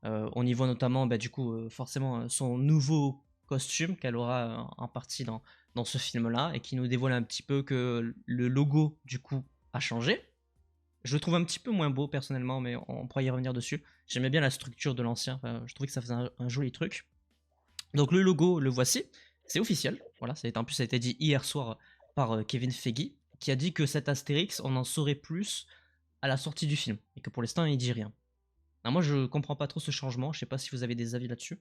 A: On y voit notamment, du coup, forcément, son nouveau costume qu'elle aura en partie dans ce film-là et qui nous dévoile un petit peu que le logo, du coup, a changé. Je le trouve un petit peu moins beau personnellement, mais on pourra y revenir dessus. J'aimais bien la structure de l'ancien, je trouvais que ça faisait un joli truc. Donc le logo, le voici, c'est officiel. Voilà, en plus ça a été dit hier soir par Kevin Feige, qui a dit que cet Astérix, on en saurait plus à la sortie du film, et que pour l'instant il dit rien. Alors moi je comprends pas trop ce changement, je sais pas si vous avez des avis là-dessus.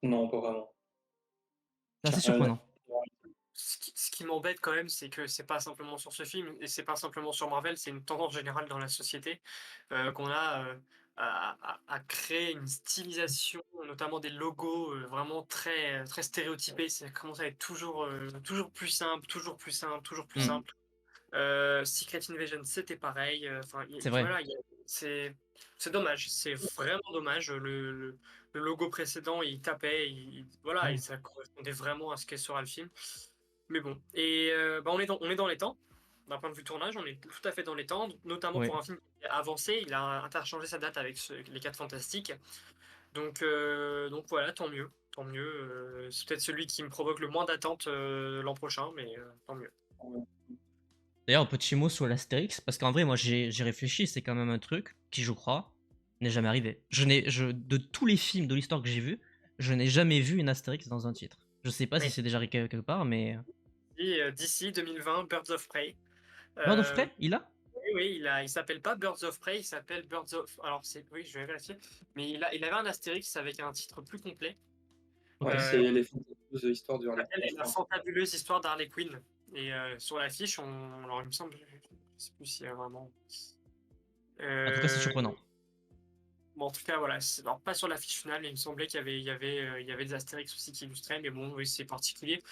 C: Non, pas vraiment.
A: C'est assez
C: Rien à
A: surprenant.
B: Ce qui m'embête quand même, c'est que c'est pas simplement sur ce film et c'est pas simplement sur Marvel, c'est une tendance générale dans la société, qu'on a, à créer une stylisation, notamment des logos, vraiment très, très stéréotypés. Ça commence à être toujours plus simple, toujours plus simple, toujours plus
A: Mm,
B: simple. Secret Invasion, c'était pareil, enfin,
A: c'est vrai.
B: voilà, c'est c'est dommage, c'est vraiment dommage. Le logo précédent, il tapait, voilà, et ça correspondait vraiment à ce qu'est sera le film. Mais bon, et bah, on est dans les temps. D'un point de vue tournage, on est tout à fait dans les temps, notamment
A: Ouais.
B: pour un film qui est avancé. Il a interchangé sa date avec les 4 Fantastiques. Donc voilà, tant mieux. Tant mieux. C'est peut-être celui qui me provoque le moins d'attente l'an prochain, mais tant mieux.
A: D'ailleurs, un petit mot sur l'Astérix, parce qu'en vrai, moi j'ai réfléchi, c'est quand même un truc qui, je crois, n'est jamais arrivé. De tous les films de l'histoire que j'ai vus, je n'ai jamais vu une Astérix dans un titre. Je sais pas si
B: Mais
A: c'est déjà arrivé quelque part, mais.
B: et d'ici 2020, Birds of Prey.
A: Bird of
B: Euh,
A: Prey, il a.
B: oui, oui, il s'appelle pas Birds of Prey, il s'appelle Birds of. Alors oui, je vais vérifier. Mais il avait un Astérix avec un titre plus complet.
C: Ouais,
A: Ok.
B: Euh,
C: c'est les fantômes histoires du Harley
B: s'appelle
C: Quinn, je
B: La
C: crois.
B: fantabuleuse histoire d'Harley Quinn. Et sur l'affiche, alors il me semble, je sais plus s'il y a vraiment.
A: En tout cas, c'est
B: Euh,
A: surprenant.
B: Bon, en tout cas, voilà. Alors, pas sur l'affiche finale, mais il me semblait qu'il y avait des Astérix aussi qui illustraient. Mais bon, oui, c'est particulier.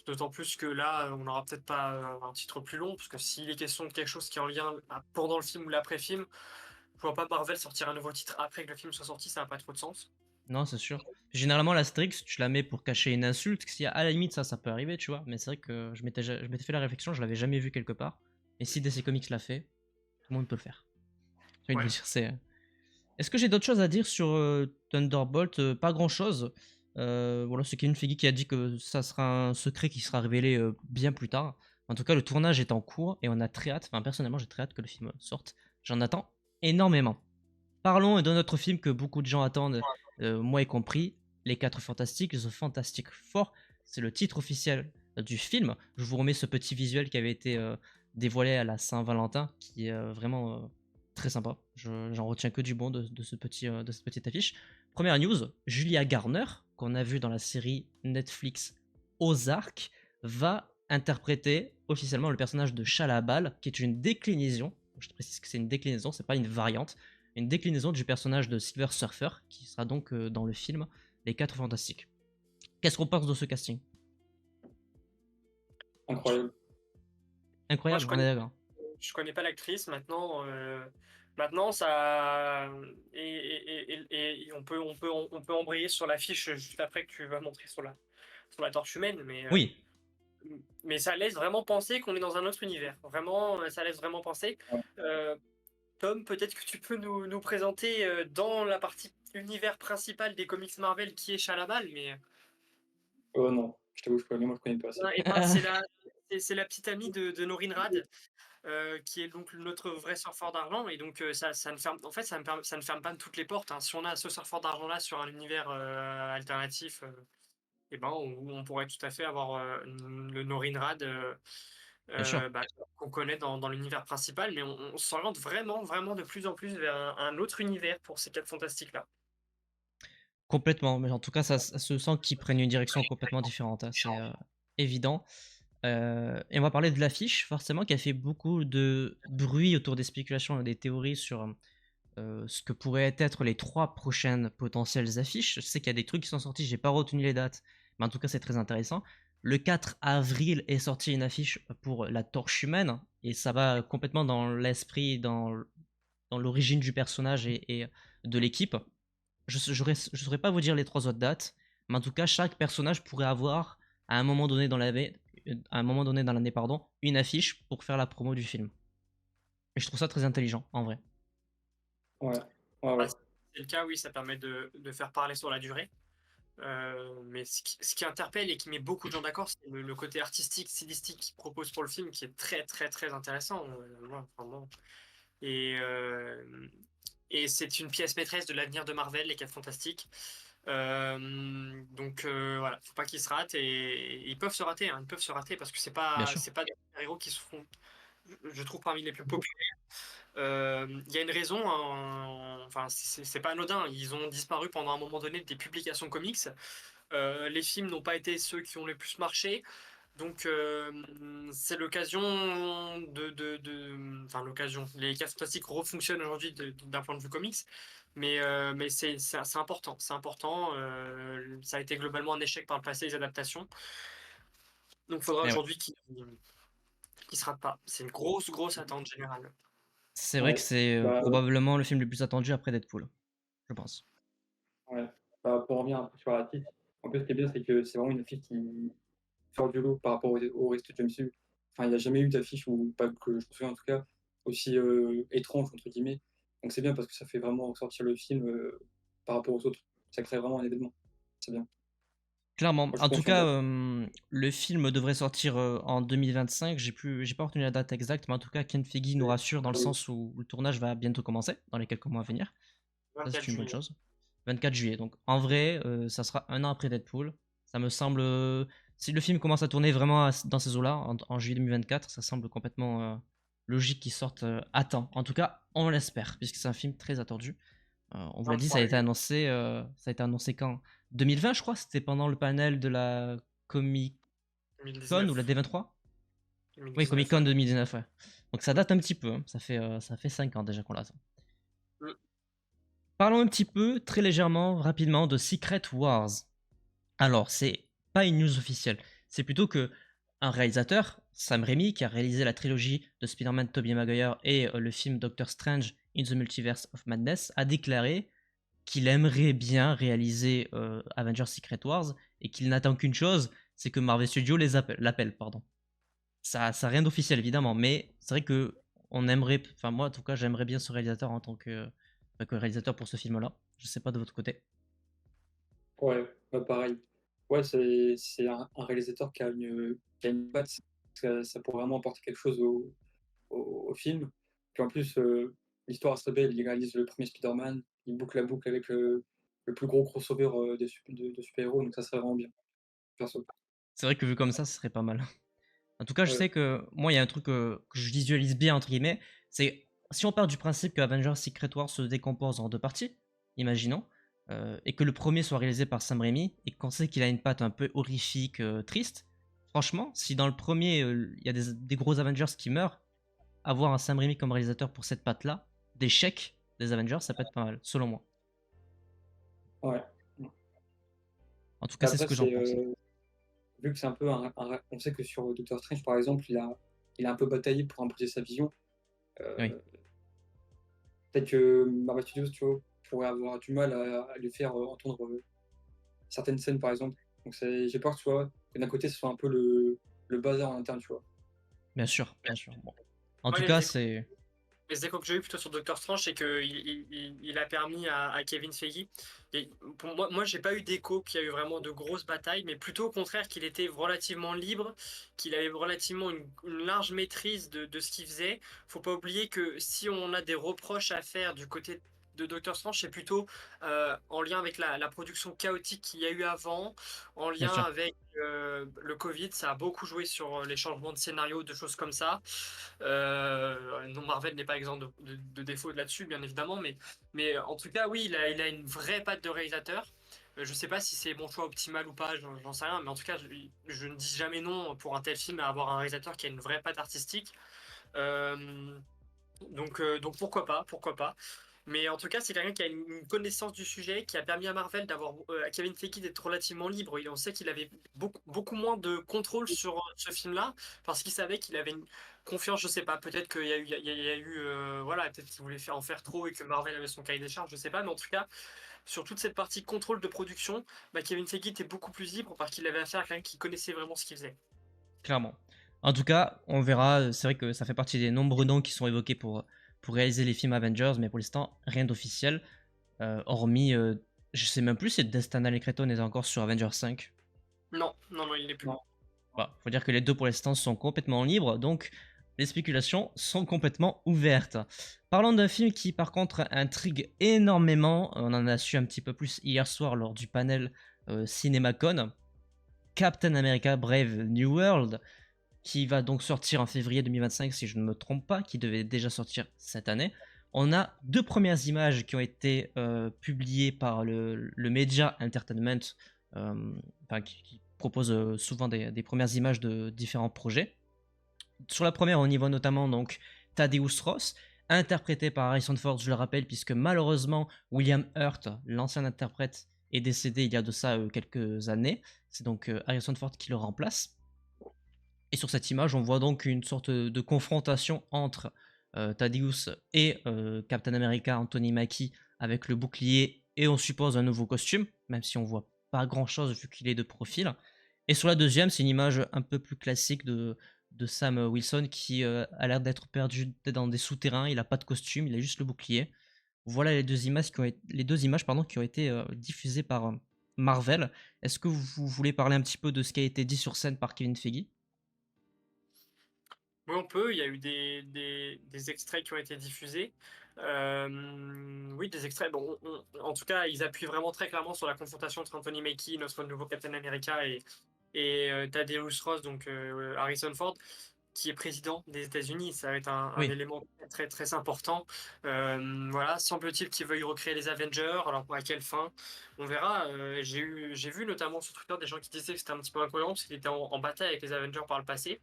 B: D'autant plus que là, on n'aura peut-être pas un titre plus long, parce que s'il est question de quelque chose qui est en lien pendant le film ou l'après-film, je vois pas Marvel sortir un nouveau titre après que le film soit sorti, ça n'a pas trop de sens.
A: Non, c'est sûr. Généralement, l'Astérix, tu la mets pour cacher une insulte. Si à la limite, ça peut arriver, tu vois. Mais c'est vrai que je m'étais fait la réflexion, je l'avais jamais vu quelque part. Et si DC Comics l'a fait, tout le monde peut le faire. J'ai envie de
B: Ouais.
A: vous dire, c'est. Est-ce que j'ai d'autres choses à dire sur Thunderbolt? Pas grand-chose. Voilà, c'est Kevin Feige qui a dit que ça sera un secret qui sera révélé bien plus tard. En tout cas, le tournage est en cours et on a très hâte. Enfin, personnellement, j'ai très hâte que le film sorte. J'en attends énormément. Parlons d'un autre film que beaucoup de gens attendent, moi y compris, Les 4 Fantastiques, The Fantastic Four. C'est le titre officiel du film. Je vous remets ce petit visuel qui avait été dévoilé à la Saint-Valentin, qui est vraiment très sympa. J'en retiens que du bon de cette petite affiche. Première news, Julia Garner, qu'on a vu dans la série Netflix Ozark, va interpréter officiellement le personnage de Shalabal, qui est une déclinaison. Je te précise que c'est une déclinaison, c'est pas une variante, une déclinaison du personnage de Silver Surfer, qui sera donc dans le film Les 4 Fantastiques. Qu'est-ce qu'on pense de ce casting?
C: Incroyable.
B: Moi,
A: Incroyable, on est d'accord.
B: je connais pas l'actrice. Maintenant, ça. Et on peut embrayer sur l'affiche juste après que tu vas montrer sur la torche humaine.
A: Oui,
B: Mais ça laisse vraiment penser qu'on est dans un autre univers. Vraiment, ça laisse vraiment penser.
C: Ouais.
B: Euh, Tom, peut-être que tu peux nous présenter dans la partie univers principale des comics Marvel qui est Shalabal, mais
C: Oh non. Je t'avoue, je connais pas assez.
B: Et ben, c'est la petite amie de Norin Rad, qui est donc notre vrai surfeur d'argent et donc ça ne ferme en fait, ça ne ferme pas toutes les portes, hein. Si on a ce surfeur d'argent-là sur un univers, alternatif, et ben, on pourrait tout à fait avoir, le Norin Rad,
A: Bien sûr.
B: bah, qu'on connaît dans l'univers principal, mais on s'oriente vraiment, vraiment de plus en plus vers un autre univers pour ces 4 fantastiques-là.
A: Complètement, mais en tout cas, ça se sent qu'ils prennent une direction complètement différente, hein, c'est, évident. Et on va parler de l'affiche, forcément, qui a fait beaucoup de bruit autour des spéculations et des théories sur, ce que pourraient être les 3 prochaines potentielles affiches. Je sais qu'il y a des trucs qui sont sortis, j'ai pas retenu les dates, mais en tout cas, c'est très intéressant. Le 4 avril est sortie une affiche pour la Torche Humaine et ça va complètement dans l'esprit, dans l'origine du personnage et de l'équipe. Je saurais pas vous dire les 3 autres dates, mais en tout cas, chaque personnage pourrait avoir, à un moment donné dans l'année, à un moment donné dans l'année, pardon, une affiche pour faire la promo du film. Et je trouve ça très intelligent, en vrai.
C: Ouais, ouais,
B: Bah,
C: ouais.
B: si c'est le cas, oui, ça permet de faire parler sur la durée. Mais ce qui interpelle et qui met beaucoup de gens d'accord, c'est le côté artistique, stylistique qu'il propose pour le film, qui est très, très, très intéressant, moi, vraiment. Et, c'est une pièce maîtresse de l'avenir de Marvel, les 4 Fantastiques. Donc voilà, faut pas qu'ils se ratent et ils peuvent se rater, hein, ils peuvent se rater parce que c'est
A: Bien
B: pas
A: sûr.
B: c'est pas des héros qui se font, je trouve, parmi les plus populaires. Il y a une raison, hein, enfin c'est pas anodin. Ils ont disparu pendant un moment donné des publications comics. Les films n'ont pas été ceux qui ont le plus marché. Donc, c'est l'occasion enfin l'occasion. Les 4 Fantastiques refonctionnent aujourd'hui d'un point de vue comics, mais c'est important. C'est important. Ça a été globalement un échec par le passé, les adaptations. Donc, il faudra
A: Mais ouais.
B: aujourd'hui qu'ils se ratent pas. C'est une grosse, grosse attente générale.
A: C'est vrai que
C: Ouais.
A: c'est
C: Bah,
A: probablement le film le plus attendu après Deadpool, je pense.
C: ouais. Bah, pour revenir un peu sur la fiche, en plus, ce qui est bien, c'est que c'est vraiment une affiche qui sort du lot par rapport au reste du MCU. Enfin, il n'y a jamais eu d'affiche, ou pas que je me souviens en tout cas, aussi étrange, entre guillemets. Donc c'est bien parce que ça fait vraiment ressortir le film par rapport aux autres. Ça crée vraiment un événement. C'est bien.
A: Clairement.
C: Moi, je
A: En tout
C: confirme.
A: cas, le film devrait sortir en 2025. J'ai pas retenu la date exacte, mais en tout cas, Ken Feige nous rassure dans le
C: Oui.
A: sens où le tournage va bientôt commencer, dans les quelques mois à venir. Ça,
B: 24
A: c'est une bonne
B: juillet.
A: chose. 24 juillet. Donc, en vrai, ça sera un an après Deadpool. Ça me semble. Si le film commence à tourner vraiment dans ces eaux-là, en juillet 2024, ça semble complètement logique qu'il sorte à temps. En tout cas, on l'espère, puisque c'est un film très attendu. On vous l'a dit,
B: 23 juillet.
A: ça a été annoncé quand? 2020, je crois, c'était pendant le panel de la Comic Con ou la
B: 2019.
A: D23? Oui, Comic
B: 2019,
A: Con
B: ouais.
A: 2019, ouais. Donc ça date un petit peu, hein. Ça fait 5 ans déjà qu'on l'attend.
B: Mm.
A: Parlons un petit peu, très légèrement, rapidement, de Secret Wars. Alors, c'est pas une news officielle, c'est plutôt que un réalisateur, Sam Raimi, qui a réalisé la trilogie de Spider-Man Tobey Maguire et le film Doctor Strange in the Multiverse of Madness, a déclaré qu'il aimerait bien réaliser Avengers Secret Wars et qu'il n'attend qu'une chose, c'est que Marvel Studios l'appelle, pardon. Ça a rien d'officiel évidemment, mais c'est vrai que on aimerait, enfin moi en tout cas j'aimerais bien ce réalisateur en tant que réalisateur pour ce film-là. Je sais pas de votre côté.
C: Ouais, bah, pareil. Ouais, c'est un réalisateur qui a une patte. Ça pourrait vraiment apporter quelque chose au film. Puis en plus, l'histoire est très belle. Il réalise le premier Spider-Man, il boucle la boucle avec le plus gros crossover de super-héros, donc ça serait vraiment bien, perso.
A: C'est vrai que vu comme ça, ce serait pas mal. En tout cas, je
C: Ouais,
A: sais que moi, il y a un truc que je visualise bien, entre guillemets, c'est si on part du principe que Avengers Secret Wars se décompose en 2 parties, imaginons, et que le premier soit réalisé par Sam Raimi, et qu'on sait qu'il a une patte un peu horrifique, triste, franchement, si dans le premier, il y a des gros Avengers qui meurent, avoir un Sam Raimi comme réalisateur pour cette patte-là, d'échec des Avengers, ça peut être pas mal, selon moi.
C: ouais.
A: En tout cas, c'est ce
C: Après,
A: que j'en pense.
C: vu que c'est un peu on sait que sur Doctor Strange, par exemple, il a un peu bataillé pour imposer sa vision.
A: Oui,
C: Heu, Peut-être que Marvel Studios, tu vois, pourrait avoir du mal à lui faire entendre certaines scènes, par exemple. Donc j'ai peur, tu vois, que d'un côté, ce soit un peu le bazar en interne, tu vois.
A: bien sûr, bien sûr. Bon. En
B: Ouais,
A: tout
B: les
A: cas,
B: échos
A: c'est.
B: Les échos que j'ai eu plutôt sur Doctor Strange, c'est qu'il a permis à Kevin Feige. Et pour moi, j'ai pas eu d'écho qu'il y a eu vraiment de grosses batailles, mais plutôt au contraire qu'il était relativement libre, qu'il avait relativement une large maîtrise de ce qu'il faisait. Faut pas oublier que si on a des reproches à faire du côté de Doctor Strange, c'est plutôt en lien avec la production chaotique qu'il y a eu avant, en
A: Bien
B: lien
A: sûr.
B: avec le Covid, ça a beaucoup joué sur les changements de scénario, de choses comme ça. Non, Marvel n'est pas exempt de défauts là-dessus, bien évidemment, mais en tout cas, oui, il a une vraie patte de réalisateur. Je sais pas si c'est mon choix optimal ou pas, j'en sais rien, mais en tout cas, je ne dis jamais non pour un tel film à avoir un réalisateur qui a une vraie patte artistique. Euh, donc pourquoi pas, pourquoi pas. Mais en tout cas, c'est quelqu'un qui a une connaissance du sujet, qui a permis à Marvel d'avoir, à Kevin Feige d'être relativement libre. On sait qu'il avait beaucoup moins de contrôle sur ce film-là, parce qu'il savait qu'il avait une confiance, je sais pas, peut-être qu'il y a eu, il y a eu voilà, peut-être qu'il voulait en faire trop et que Marvel avait son cahier des charges, je sais pas, mais en tout cas, sur toute cette partie contrôle de production, bah, Kevin Feige était beaucoup plus libre parce qu'il avait affaire à quelqu'un qui connaissait vraiment ce qu'il faisait.
A: Clairement. En tout cas, on verra. C'est vrai que ça fait partie des nombreux noms qui sont évoqués pour réaliser les films Avengers, mais pour l'instant, rien d'officiel. Hormis, je sais même plus si Destana Lecreton est encore sur Avengers 5.
B: Non, non, non, il n'est plus.
C: Non.
A: Bah, faut dire que les deux pour l'instant sont complètement libres, donc les spéculations sont complètement ouvertes. Parlons d'un film qui par contre intrigue énormément, on en a su un petit peu plus hier soir lors du panel CinemaCon, Captain America Brave New World, qui va donc sortir en février 2025 si je ne me trompe pas, qui devait déjà sortir cette année. On a deux premières images qui ont été publiées par le Media Entertainment, qui propose souvent des premières images de différents projets. Sur la première, on y voit notamment donc Thaddeus Ross, interprété par Harrison Ford, je le rappelle, puisque malheureusement William Hurt, l'ancien interprète, est décédé il y a de ça quelques années. C'est donc Harrison Ford qui le remplace. Et sur cette image, on voit donc une sorte de confrontation entre Thaddeus et Captain America Anthony Mackie avec le bouclier et on suppose un nouveau costume, même si on voit pas grand chose vu qu'il est de profil. Et sur la deuxième, c'est une image un peu plus classique de Sam Wilson qui a l'air d'être perdu dans des souterrains, il a pas de costume, il a juste le bouclier. Voilà les deux images qui ont été diffusées par Marvel. Est-ce que vous voulez parler un petit peu de ce qui a été dit sur scène par Kevin Feige?
B: Oui, on peut. Il y a eu des extraits qui ont été diffusés. Oui, des extraits. Bon, en tout cas, ils appuient vraiment très clairement sur la confrontation entre Anthony Mackie, notre nouveau Captain America, et Thaddeus Ross, donc Harrison Ford, qui est président des États-Unis. Ça va être un
A: Oui,
B: élément très, très important. Voilà, semble-t-il qu'ils veuillent recréer les Avengers. Alors, à quelle fin? On verra. J'ai vu notamment sur Twitter des gens qui disaient que c'était un petit peu incohérent parce qu'il était en bataille avec les Avengers par le passé.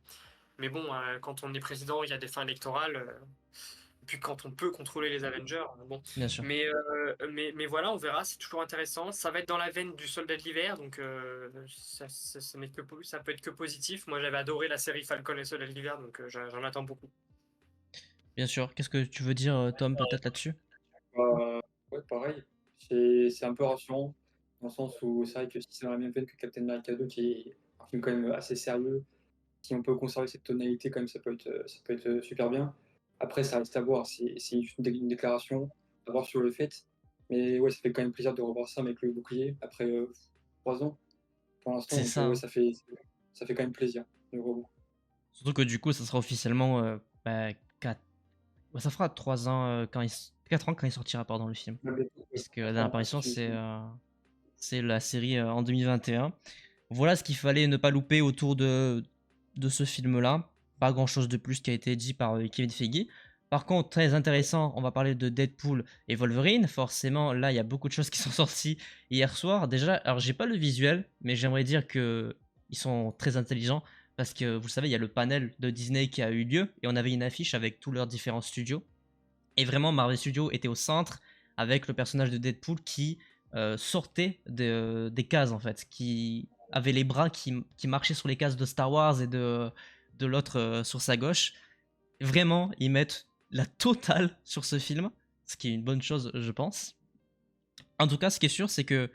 B: Mais bon, quand on est président, il y a des fins électorales. Et puis quand on peut contrôler les Avengers, bon.
A: bien sûr.
B: Mais voilà, on verra, c'est toujours intéressant. Ça va être dans la veine du Soldat de l'hiver, donc ça peut être que positif. Moi, j'avais adoré la série Falcon et le Soldat de l'hiver, donc j'en attends beaucoup.
A: Bien sûr. Qu'est-ce que tu veux dire, Tom, peut-être là-dessus?
C: Ouais, pareil. C'est un peu rassurant, dans le sens où c'est vrai que si c'est dans la même veine que Captain America 2, qui est un film quand même assez sérieux, si on peut conserver cette tonalité, quand même, ça peut être super bien. Après, ça reste à voir. C'est juste une déclaration, à voir sur le fait. Mais ouais, ça fait quand même plaisir de revoir ça avec le bouclier après 3 ans pour l'instant.
A: C'est
C: Donc
A: ça,
C: ouais,
A: hein.
C: ça fait quand même plaisir de le revoir.
A: Surtout que du coup, ça sera officiellement ça fera 3 ans 4 ans quand il sortira, pardon, le film.
C: Ouais,
A: Puisque la dernière
C: enfin,
A: apparition,
C: c'est- c'est-
A: c'est la série en 2021. Voilà ce qu'il fallait ne pas louper autour de ce film-là. Pas grand-chose de plus qui a été dit par Kevin Feige. Par contre, très intéressant, on va parler de Deadpool et Wolverine. Forcément, là, il y a beaucoup de choses qui sont sorties hier soir. Déjà, alors j'ai pas le visuel, mais j'aimerais dire que ils sont très intelligents parce que vous le savez, il y a le panel de Disney qui a eu lieu et on avait une affiche avec tous leurs différents studios. Et vraiment, Marvel Studios était au centre avec le personnage de Deadpool qui sortait des cases en fait, qui avait les bras qui marchaient sur les cases de Star Wars et de l'autre sur sa gauche. Vraiment, ils mettent la totale sur ce film, ce qui est une bonne chose, je pense. En tout cas, ce qui est sûr, c'est que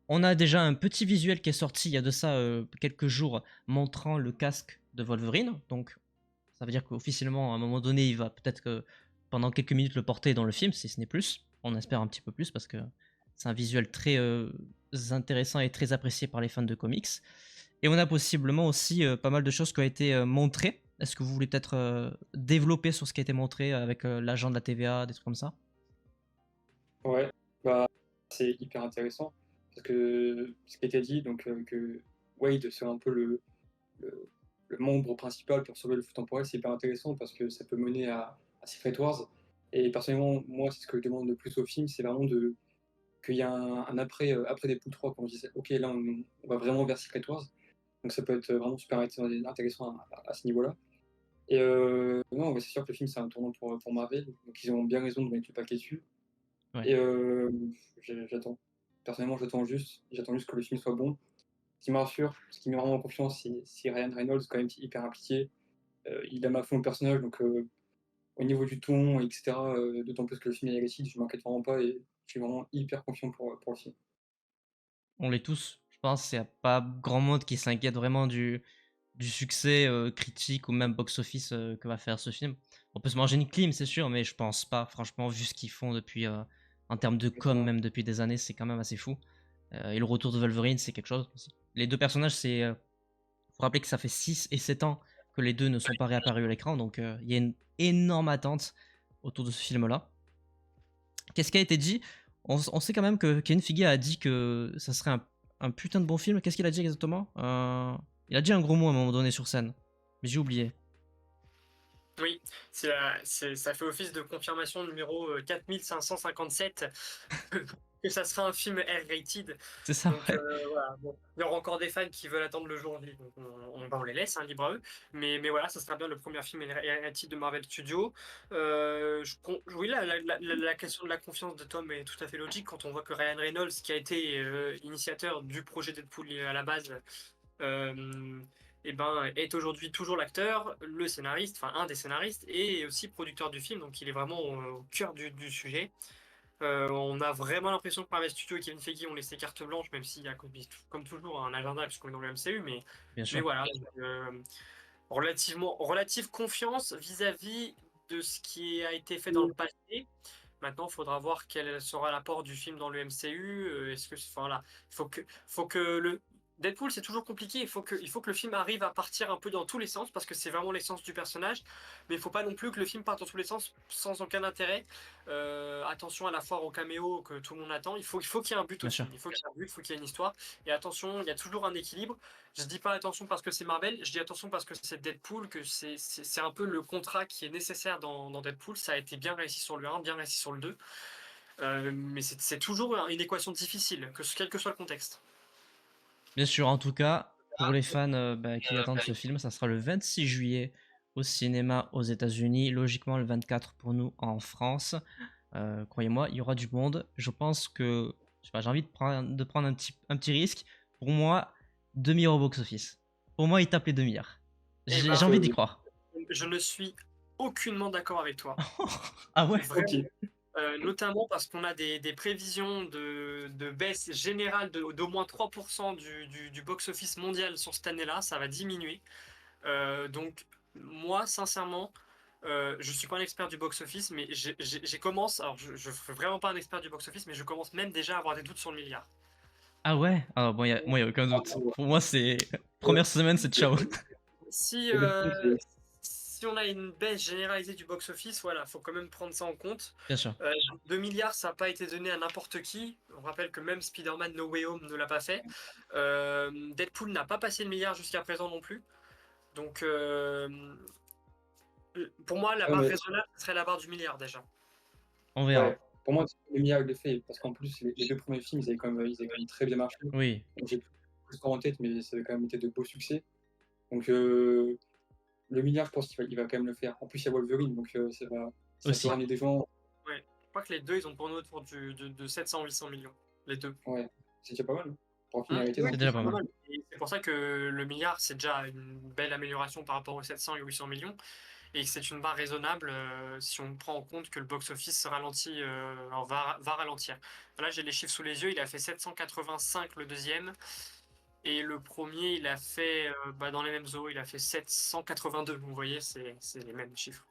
A: on a déjà un petit visuel qui est sorti il y a de ça quelques jours montrant le casque de Wolverine. Donc, ça veut dire qu'officiellement, à un moment donné, il va peut-être pendant quelques minutes le porter dans le film, si ce n'est plus. On espère un petit peu plus parce que c'est un visuel très intéressant et très apprécié par les fans de comics. Et on a possiblement aussi pas mal de choses qui ont été montrées. Est-ce que vous voulez peut-être développer sur ce qui a été montré avec l'agent de la TVA, des trucs comme ça?
C: Ouais, bah, c'est hyper intéressant parce que ce qui a été dit, donc que Wade soit un peu le, le membre principal pour sauver le flux temporel, c'est hyper intéressant parce que ça peut mener à Secret Wars. Et personnellement, moi, c'est ce que je demande le plus au film, c'est vraiment qu'il y a un après, après Deadpool 3, quand on dit, ok, là, on va vraiment vers Secret Wars. Donc ça peut être vraiment super intéressant à ce niveau-là. Et non, c'est sûr que le film, c'est un tournant pour Marvel, donc ils ont bien raison de mettre le paquet dessus.
A: Ouais.
C: Et j'attends. Personnellement, j'attends juste que le film soit bon. Ce qui me rassure, ce qui me met vraiment en confiance, c'est Ryan Reynolds, quand même, qui est hyper impliqué. Il aime à fond le personnage, donc au niveau du ton, etc., d'autant plus que le film est réussi, je m'inquiète vraiment pas et je suis vraiment hyper confiant pour le film.
A: On l'est tous. Je pense qu'il n'y a pas grand monde qui s'inquiète vraiment du succès critique ou même box-office que va faire ce film. On peut se manger une clim, c'est sûr, mais je pense pas. Franchement, vu ce qu'ils font depuis, en termes de com, même depuis des années, c'est quand même assez fou. Et le retour de Wolverine, c'est quelque chose aussi. Les deux personnages, c'est. Faut rappeler que ça fait 6 et 7 ans que les deux ne sont pas réapparus à l'écran, donc il y a une énorme attente autour de ce film-là. Qu'est-ce qui a été dit? On sait quand même que Kevin Feige a dit que ça serait un putain de bon film. Qu'est-ce qu'il a dit exactement? Il a dit un gros mot à un moment donné sur scène, mais j'ai oublié.
B: Oui, ça fait office de confirmation numéro 4557 que ça sera un film R-rated.
A: C'est ça,
B: Donc
A: ouais.
B: voilà, bon, il y aura encore des fans qui veulent attendre le jour J, donc on les laisse, hein, libre à eux. Mais voilà, ça sera bien le premier film R-rated de Marvel Studios. Oui, la question de la confiance de Tom est tout à fait logique quand on voit que Ryan Reynolds, qui a été initiateur du projet Deadpool à la base, est aujourd'hui toujours l'acteur, le scénariste, enfin un des scénaristes, et aussi producteur du film, donc il est vraiment au cœur du sujet. On a vraiment l'impression que Marvel Studios et Kevin Feige ont laissé carte blanche, même s'il y a comme toujours un agenda puisqu'on est dans le MCU,
A: Bien
B: mais
A: sûr.
B: voilà, relative confiance vis-à-vis de ce qui a été fait dans le passé. Maintenant, il faudra voir quel sera l'apport du film dans le MCU. Est-ce que, enfin, voilà, faut que le Deadpool, c'est toujours compliqué. Il faut que le film arrive à partir un peu dans tous les sens parce que c'est vraiment l'essence du personnage. Mais il faut pas non plus que le film parte dans tous les sens sans aucun intérêt. Attention à la foire au caméo que tout le monde attend. Il faut qu'il y ait un but
A: Bien
B: aussi.
A: sûr.
B: Il faut qu'il y ait un but, il faut qu'il y ait une histoire. Et attention, il y a toujours un équilibre. Je dis pas attention parce que c'est Marvel, je dis attention parce que c'est Deadpool, que c'est un peu le contrat qui est nécessaire dans Deadpool. Ça a été bien réussi sur le 1, bien réussi sur le 2. Mais c'est toujours une équation difficile, quel que soit le contexte.
A: Bien sûr, en tout cas, pour les fans qui attendent ce film, ça sera le 26 juillet au cinéma aux États-Unis, logiquement le 24 pour nous en France. Croyez-moi, il y aura du monde. Je pense que, je sais pas, j'ai envie de prendre un petit risque. Pour moi, 2 milliards au box-office. Pour moi, il tape les 2 milliards.
B: Eh
A: J'ai
B: ben,
A: envie d'y croire.
B: je ne suis aucunement d'accord avec toi.
A: Ah ouais?
B: Vraiment.
C: Ok.
B: Notamment parce qu'on a des prévisions de baisse générale d'au moins 3% du box-office mondial sur cette année-là. Ça va diminuer. Donc, moi, sincèrement, je suis pas un expert du box-office, mais j'ai commence. Alors, je ne suis vraiment pas un expert du box-office, mais je commence même déjà à avoir des doutes sur le milliard.
A: Ah ouais? Ah bon, moi, il n'y a aucun doute.
C: Ouais.
A: Pour moi, c'est première semaine, c'est ciao.
B: Si,
C: Et Deadpool,
B: si on a une baisse généralisée du box-office, voilà, faut quand même prendre ça en compte.
A: Bien sûr.
B: 2 milliards, ça n'a pas été donné à n'importe qui. On rappelle que même Spider-Man No Way Home ne l'a pas fait. Deadpool n'a pas passé le milliard jusqu'à présent non plus. Donc, pour moi, la
C: ouais,
B: barre
C: mais
B: raisonnable serait la barre du milliard déjà.
A: On verra.
C: ouais, pour moi, le milliard, il le fait parce qu'en plus, les deux premiers films, ils avaient quand même très bien marché.
A: Oui.
C: Donc, j'ai plus le score en tête, mais ça avait quand même été de beaux succès. Donc, le milliard, je pense qu'il va quand même le faire. En plus, il y a Wolverine, donc ça peut
A: Aussi.
C: ramener des gens.
B: Ouais. Je crois que les deux, ils ont tourné autour de 700-800 millions. Les deux.
C: Ouais, c'est déjà pas mal, hein, pour un film arrêté
B: Oui,
C: dans
A: C'est
C: le
A: déjà
C: film.
A: pas mal.
B: et c'est pour ça que le milliard, c'est déjà une belle amélioration par rapport aux 700 et 800 millions. Et que c'est une barre raisonnable si on prend en compte que le box-office ralentit, va ralentir. Là, j'ai les chiffres sous les yeux. Il a fait 785 le deuxième. Et le premier, il a fait, dans les mêmes eaux, il a fait 782. Vous voyez, c'est les mêmes chiffres.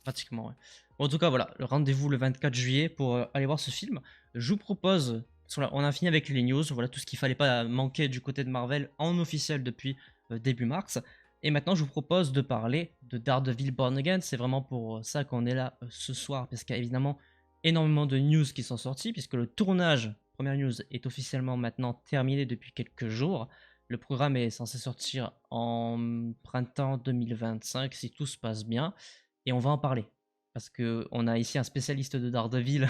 A: Pratiquement, ouais. Bon, en tout cas, voilà, rendez-vous le 24 juillet pour aller voir ce film. Je vous propose, on a fini avec les news, voilà tout ce qu'il fallait pas manquer du côté de Marvel en officiel depuis début mars. Et maintenant, je vous propose de parler de Daredevil Born Again. C'est vraiment pour ça qu'on est là ce soir, parce qu'il y a évidemment énormément de news qui sont sorties, puisque le tournage, première news, est officiellement maintenant terminé depuis quelques jours. Le programme est censé sortir en printemps 2025 si tout se passe bien. Et on va en parler. Parce qu'on a ici un spécialiste de Daredevil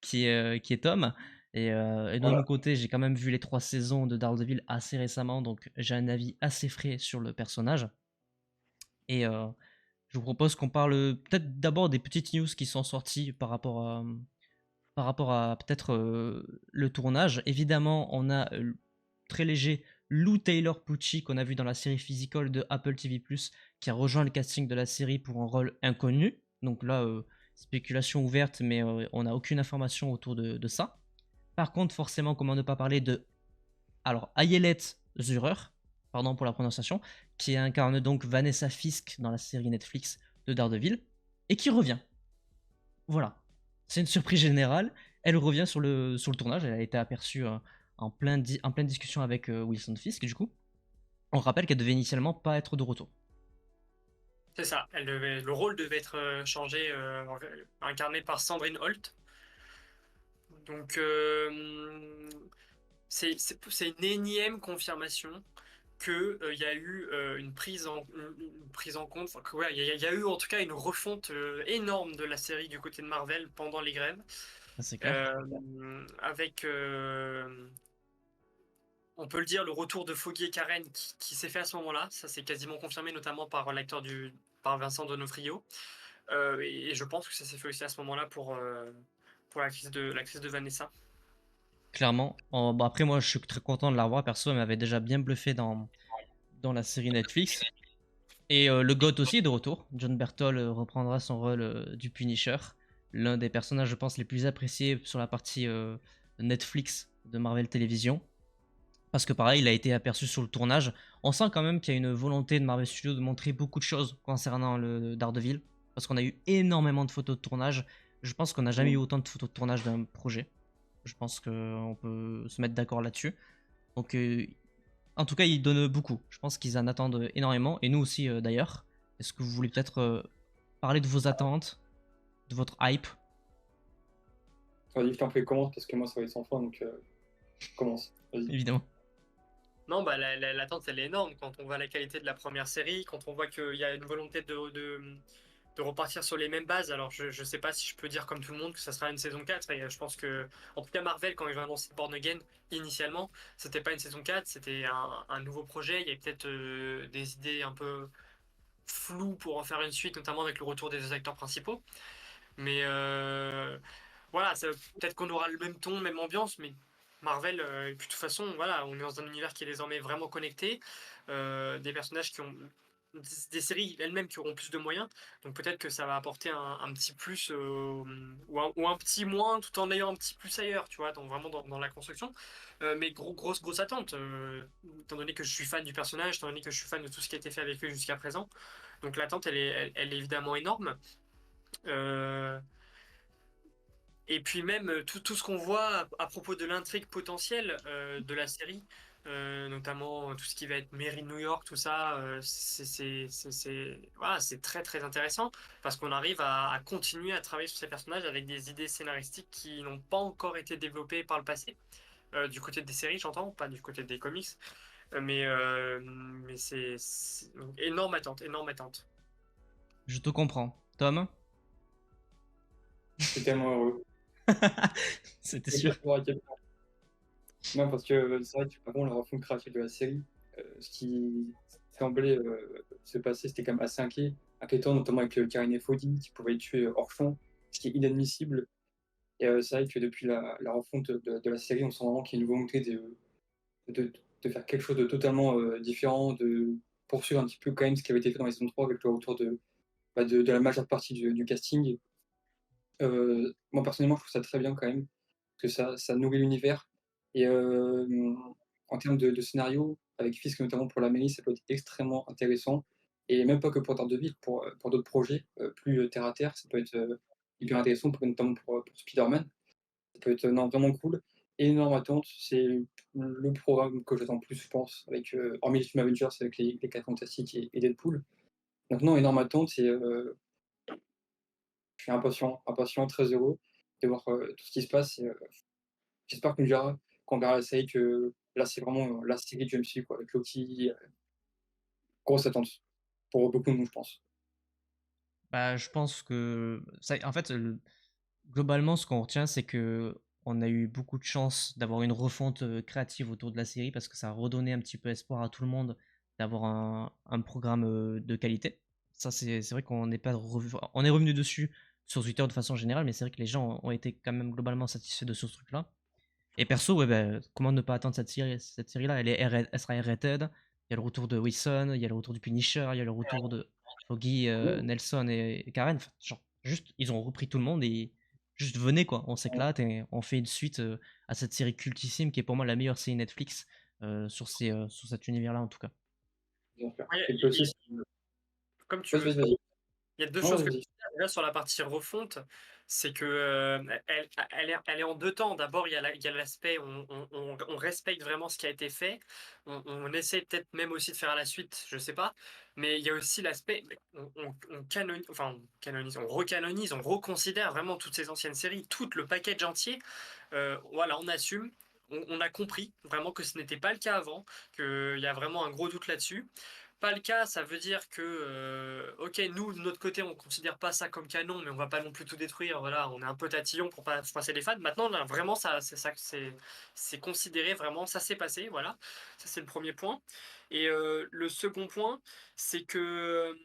A: qui est Tom. Et de mon
C: Voilà.
A: côté, j'ai quand même vu les 3 saisons de Daredevil assez récemment, donc j'ai un avis assez frais sur le personnage. Et je vous propose qu'on parle peut-être d'abord des petites news qui sont sorties par rapport à peut-être le tournage. Évidemment, on a très léger Lou Taylor Pucci qu'on a vu dans la série Physical de Apple TV+, qui a rejoint le casting de la série pour un rôle inconnu. Donc là, spéculation ouverte, mais on n'a aucune information autour de ça. Par contre, forcément, comment ne pas parler de Ayelet Zurer, pardon pour la prononciation, qui incarne donc Vanessa Fisk dans la série Netflix de Daredevil, et qui revient. Voilà. C'est une surprise générale. Elle revient sur le tournage. Elle a été aperçue en pleine discussion avec Wilson Fisk, du coup. On rappelle qu'elle devait initialement pas être de retour.
B: C'est ça, le rôle devait être changé, incarné par Sandrine Holt. Donc, c'est une énième confirmation qu'il y a eu une prise en compte, enfin, il y a eu en tout cas une refonte énorme de la série du côté de Marvel pendant les grèves,
A: Ça, c'est clair.
B: avec, on peut le dire, le retour de Foggy et Karen qui s'est fait à ce moment-là. Ça, c'est quasiment confirmé, notamment par par Vincent Donofrio. Et je pense que ça s'est fait aussi à ce moment-là pour l'actrice de Vanessa.
A: Clairement. Bon, après, moi, je suis très content de la revoir. Perso, elle m'avait déjà bien bluffé dans la série Netflix. Et le GOAT aussi est de retour. John Berthold reprendra son rôle du Punisher. L'un des personnages, je pense, les plus appréciés sur la partie Netflix de Marvel Television. Parce que pareil, il a été aperçu sur le tournage. On sent quand même qu'il y a une volonté de Marvel Studios de montrer beaucoup de choses concernant le Daredevil. Parce qu'on a eu énormément de photos de tournage. Je pense qu'on n'a jamais eu autant de photos de tournage d'un projet. Je pense qu'on peut se mettre d'accord là-dessus. Donc, en tout cas, ils donnent beaucoup. Je pense qu'ils en attendent énormément. Et nous aussi, d'ailleurs. Est-ce que vous voulez peut-être parler de vos attentes, de votre hype?
C: Vas-y, je t'en prie, commence parce que moi, ça va être sans fin, donc commence. Vas-y.
A: Évidemment.
B: Non, bah, l'attente, elle est énorme quand on voit la qualité de la première série, quand on voit qu'il y a une volonté de repartir sur les mêmes bases. Alors, je ne sais pas si je peux dire comme tout le monde que ça sera une saison 4. Et je pense que, en tout cas, Marvel, quand ils ont annoncé Born Again, initialement, c'était pas une saison 4, c'était un nouveau projet. Il y avait peut-être des idées un peu floues pour en faire une suite, notamment avec le retour des deux acteurs principaux. Mais voilà, peut-être qu'on aura le même ton, même ambiance, mais Marvel, et puis de toute façon, voilà, on est dans un univers qui est désormais vraiment connecté, des personnages qui ont des séries elles-mêmes qui auront plus de moyens, donc peut-être que ça va apporter un petit plus ou un petit moins, tout en ayant un petit plus ailleurs, tu vois, vraiment dans la construction. Mais grosse attente, étant donné que je suis fan du personnage, étant donné que je suis fan de tout ce qui a été fait avec lui jusqu'à présent. Donc l'attente, elle est évidemment énorme. Euh, et puis même tout ce qu'on voit à propos de l'intrigue potentielle de la série, notamment tout ce qui va être mairie de New York, tout ça, voilà, c'est très très intéressant parce qu'on arrive à continuer à travailler sur ces personnages avec des idées scénaristiques qui n'ont pas encore été développées par le passé. Du côté des séries, j'entends, pas du côté des comics. Mais c'est énorme attente, énorme attente.
A: Je te comprends. Tom?
C: Je suis tellement heureux.
A: C'était
C: Je peux
A: sûr.
C: dire pour à quel point. Non, parce que c'est vrai que avant la refonte graphique de la série, ce qui semblait se passer, c'était quand même assez inquiétant, notamment avec Karine et Fody qui pouvaient tuer hors champ, ce qui est inadmissible. Et c'est vrai que depuis la refonte de la série, on sent vraiment qu'il y a une volonté de faire quelque chose de totalement différent, de poursuivre un petit peu quand même ce qui avait été fait dans les saison 3 avec le retour de la majeure partie du casting. Moi, personnellement, je trouve ça très bien quand même, parce que ça nourrit l'univers. Et en termes de scénario, avec Fisk notamment pour la Mélie, ça peut être extrêmement intéressant. et même pas que pour Daredevil, pour d'autres projets, plus, terre à terre, ça peut être, hyper intéressant notamment pour Spider-Man. Ça peut être, non, vraiment cool. Énorme attente, c'est le programme que j'attends le plus, je pense, avec, hormis les films Avengers avec les 4 Fantastiques et Deadpool. Donc non, énorme attente et je suis impatient, impatient, très heureux de voir, tout ce qui se passe et j'espère qu'on dira quand on verra la série que là, c'est vraiment, la série du MCU quoi, avec Loki, grosse attente pour beaucoup de monde, je pense.
A: Bah, je pense que ça, en fait, globalement, ce qu'on retient, c'est que on a eu beaucoup de chance d'avoir une refonte créative autour de la série parce que ça a redonné un petit peu espoir à tout le monde d'avoir un programme de qualité. Ça, c'est vrai qu'on n'est pas on est revenu dessus sur Twitter de façon générale, mais c'est vrai que les gens ont été quand même globalement satisfaits de ce truc-là. Et perso, ouais, bah, comment ne pas attendre cette série-là? Elle sera R-rated. Il y a le retour de Wilson, il y a le retour du Punisher, il y a le retour de Foggy,
C: Oui,
A: Nelson et Karen. Enfin, genre, juste, ils ont repris tout le monde et juste venez, quoi. On
C: ouais,
A: s'éclate et on fait une suite à cette série cultissime qui est pour moi la meilleure série Netflix sur cet univers-là, en tout cas.
C: bien sûr.
B: Ouais,
C: Et puis aussi,
B: comme tu
C: vas-y,
B: veux.
C: vas-y, vas-y.
B: Il y a 2
C: Non,
B: choses
C: vas-y,
B: que tu
C: vas-y.
B: as déjà sur la partie refonte, c'est que, elle est en 2 temps. D'abord, il y a l'aspect on respecte vraiment ce qui a été fait. On essaie peut-être même aussi de faire à la suite, je sais pas. Mais il y a aussi l'aspect, on on recanonise, on reconsidère vraiment toutes ces anciennes séries, tout le package entier. Voilà, on assume. On a compris vraiment que ce n'était pas le cas avant, qu'il y a vraiment un gros doute là-dessus. Pas le cas, ça veut dire que, OK, nous, de notre côté, on considère pas ça comme canon, mais on va pas non plus tout détruire. Voilà, on est un peu tatillon pour pas froisser les fans. Maintenant, là, vraiment, c'est considéré vraiment, ça s'est passé, voilà. Ça, c'est le premier point. Et le second point, c'est que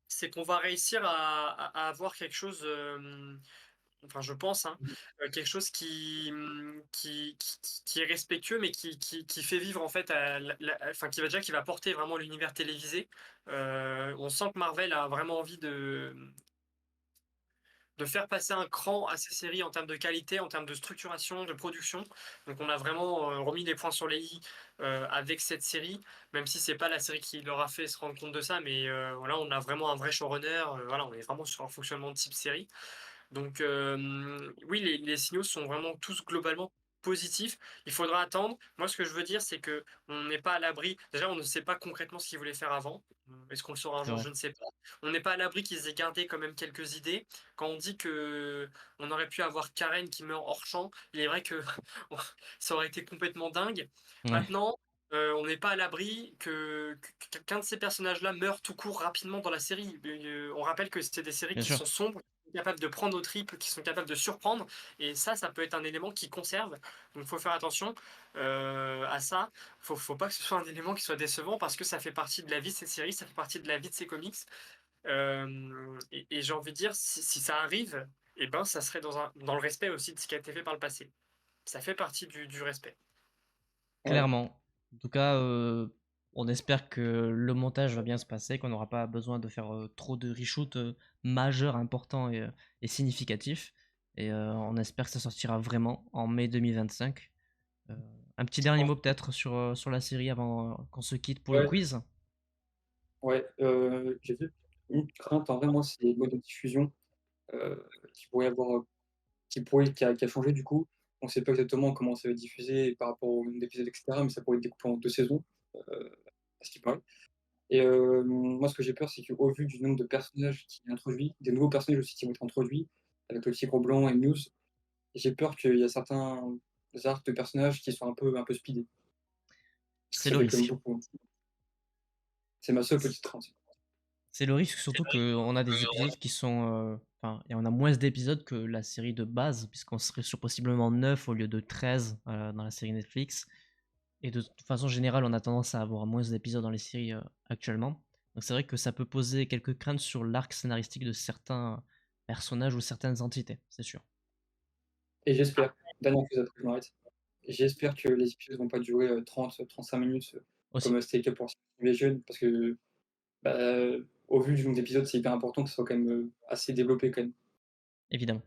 B: c'est qu'on va réussir à avoir quelque chose, enfin, je pense, hein, quelque chose qui est respectueux, mais qui fait vivre en fait, enfin qui va porter vraiment l'univers télévisé. On sent que Marvel a vraiment envie de faire passer un cran à ces séries en termes de qualité, en termes de structuration, de production. Donc on a vraiment remis les points sur les i avec cette série, même si c'est pas la série qui leur a fait se rendre compte de ça, mais voilà, on a vraiment un vrai showrunner. Voilà, on est vraiment sur un fonctionnement de type série. Donc, oui, les signaux sont vraiment tous globalement positifs. Il faudra attendre. Moi, ce que je veux dire, c'est que on n'est pas à l'abri. Déjà, on ne sait pas concrètement ce qu'ils voulaient faire avant. Est-ce qu'on le saura un
A: C'est
B: jour?
A: vrai.
B: Je ne sais pas. On n'est pas à l'abri qu'ils aient gardé quand même quelques idées. Quand on dit que on aurait pu avoir Karen qui meurt hors champ, il est vrai que ça aurait été complètement dingue.
A: Ouais,
B: Maintenant, on n'est pas à l'abri qu'un de ces personnages-là meure tout court rapidement dans la série. On rappelle que c'est des séries
A: bien
B: qui
A: sûr.
B: sont sombres, capables de prendre aux tripes, qui sont capables de surprendre. Et ça peut être un élément qui conserve. Donc, il faut faire attention à ça. Faut pas que ce soit un élément qui soit décevant parce que ça fait partie de la vie de cette série, ça fait partie de la vie de ces comics. Et j'ai envie de dire, si ça arrive, eh ben, ça serait dans le respect aussi de ce qui a été fait par le passé. Ça fait partie du respect.
C: Ouais,
A: Clairement. En tout cas, on espère que le montage va bien se passer, qu'on n'aura pas besoin de faire trop de reshoots majeurs, importants et significatifs. Et on espère que ça sortira vraiment en mai 2025. Euh, un petit dernier mot peut-être sur la série avant qu'on se quitte pour le
C: ouais,
A: quiz.
C: ouais, j'ai vu une crainte en vrai, moi, c'est les modes de diffusion, qui pourrait avoir, qui a changé du coup. On sait pas exactement comment ça va être diffusé par rapport au nombre d'épisodes et cetera, mais ça pourrait être découpé en 2 saisons, à ce qui paraît et moi, ce que j'ai peur, c'est qu'au vu du nombre de personnages qui est introduit, des nouveaux personnages aussi qui vont être introduits, avec le Tigre Blanc et Muse, j'ai peur qu'il y a certains arcs de personnages qui sont un peu speedés. Parce que
A: C'est
C: ça
A: le
C: fait quand même
A: risque.
C: beaucoup, hein. C'est ma seule petite crainte.
A: C'est le risque surtout qu'on a des épisodes qui sont... Enfin, et on a moins d'épisodes que la série de base, puisqu'on serait sur possiblement 9 au lieu de 13 dans la série Netflix. Et de toute façon générale, on a tendance à avoir moins d'épisodes dans les séries actuellement. Donc c'est vrai que ça peut poser quelques craintes sur l'arc scénaristique de certains personnages ou certaines entités, c'est sûr.
C: Et j'espère, dernière chose après je m'arrête, j'espère que les épisodes vont pas durer, 30-35 minutes,
A: Aussi,
C: comme, c'était le cas pour Invasion parce que, bah, au vu du nombre d'épisodes, c'est hyper important que ce soit quand même, assez développé quand même.
A: évidemment.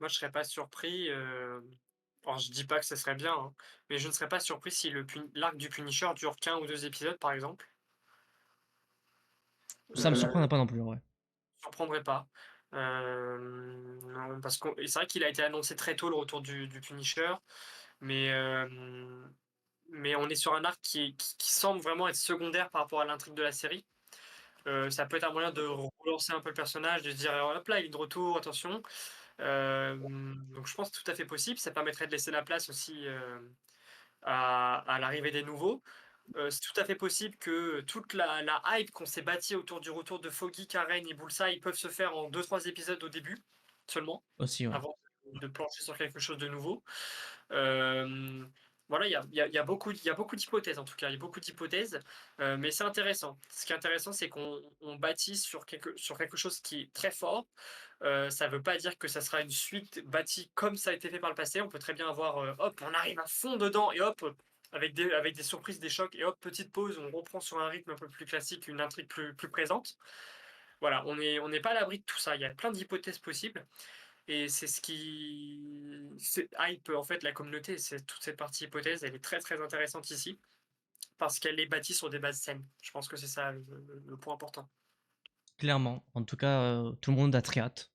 B: Moi, je serais pas surpris. Alors, je dis pas que ce serait bien, hein, mais je ne serais pas surpris si l'arc du Punisher dure qu'un ou deux épisodes, par exemple.
A: Ça me
C: Euh,
A: surprendrait pas non plus, ouais.
B: Surprendrait pas. Non, parce que c'est vrai qu'il a été annoncé très tôt le retour du Punisher, mais, mais on est sur un arc qui semble vraiment être secondaire par rapport à l'intrigue de la série. Ça peut être un moyen de relancer un peu le personnage, de se dire hop là, il est de retour, attention. Donc je pense que c'est tout à fait possible. Ça permettrait de laisser la place aussi à l'arrivée des nouveaux. C'est tout à fait possible que toute la hype qu'on s'est bâtie autour du retour de Foggy, Karen et Bullseye peuvent se faire en 2-3 épisodes au début seulement,
A: Aussi, ouais.
B: avant de plancher sur quelque chose de nouveau. Euh, voilà, il y a beaucoup d'hypothèses en tout cas, il y a beaucoup d'hypothèses, mais c'est intéressant. Ce qui est intéressant, c'est qu'on bâtit sur quelque chose qui est très fort. Ça ne veut pas dire que ça sera une suite bâtie comme ça a été fait par le passé. On peut très bien avoir, hop, on arrive à fond dedans et hop, avec des surprises, des chocs, et hop, petite pause, on reprend sur un rythme un peu plus classique, une intrigue plus présente. Voilà, on n'est pas à l'abri de tout ça. Il y a plein d'hypothèses possibles. Et c'est ce qui hype en fait la communauté, c'est toute cette partie hypothèse, elle est très très intéressante ici, parce qu'elle est bâtie sur des bases saines. Je pense que c'est ça le point important.
A: Clairement. En tout cas, tout le monde a très hâte.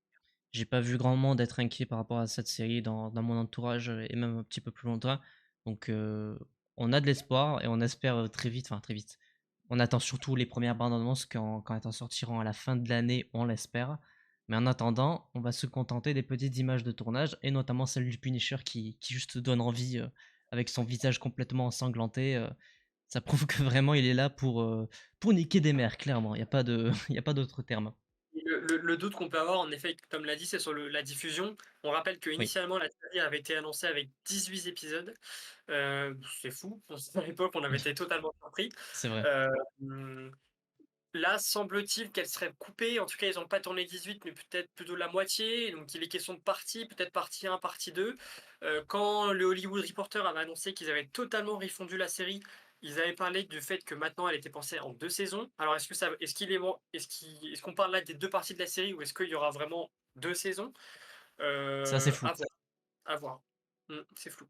A: J'ai pas vu grand monde être inquiet par rapport à cette série dans mon entourage et même un petit peu plus longtemps. Donc, on a de l'espoir et on espère très vite, enfin très vite. On attend surtout les premières bandes annonces quand elles en sortiront à la fin de l'année, on l'espère. Mais en attendant, on va se contenter des petites images de tournage et notamment celle du Punisher qui juste donne envie avec son visage complètement ensanglanté. Ça prouve que vraiment il est là pour niquer des mères, clairement. Il n'y a pas de, y a pas d'autre terme.
B: Le doute qu'on peut avoir, en effet, comme l'a dit, c'est sur la diffusion. On rappelle que
A: Oui,
B: initialement la série avait été annoncée avec 18 épisodes. C'est fou. À l'époque, on avait été totalement surpris.
A: c'est vrai.
B: Euh, Là, semble-t-il qu'elle serait coupée. En tout cas, ils n'ont pas tourné 18, mais peut-être plutôt la moitié. Donc, il est question de partie, peut-être partie 1, partie 2. Quand le Hollywood Reporter avait annoncé qu'ils avaient totalement refondu la série, ils avaient parlé du fait que maintenant elle était pensée en 2 saisons. Alors, est-ce qu'on parle là des 2 parties de la série, ou est-ce qu'il y aura vraiment 2 saisons?
A: C'est assez flou.
B: À voir. À voir. C'est flou.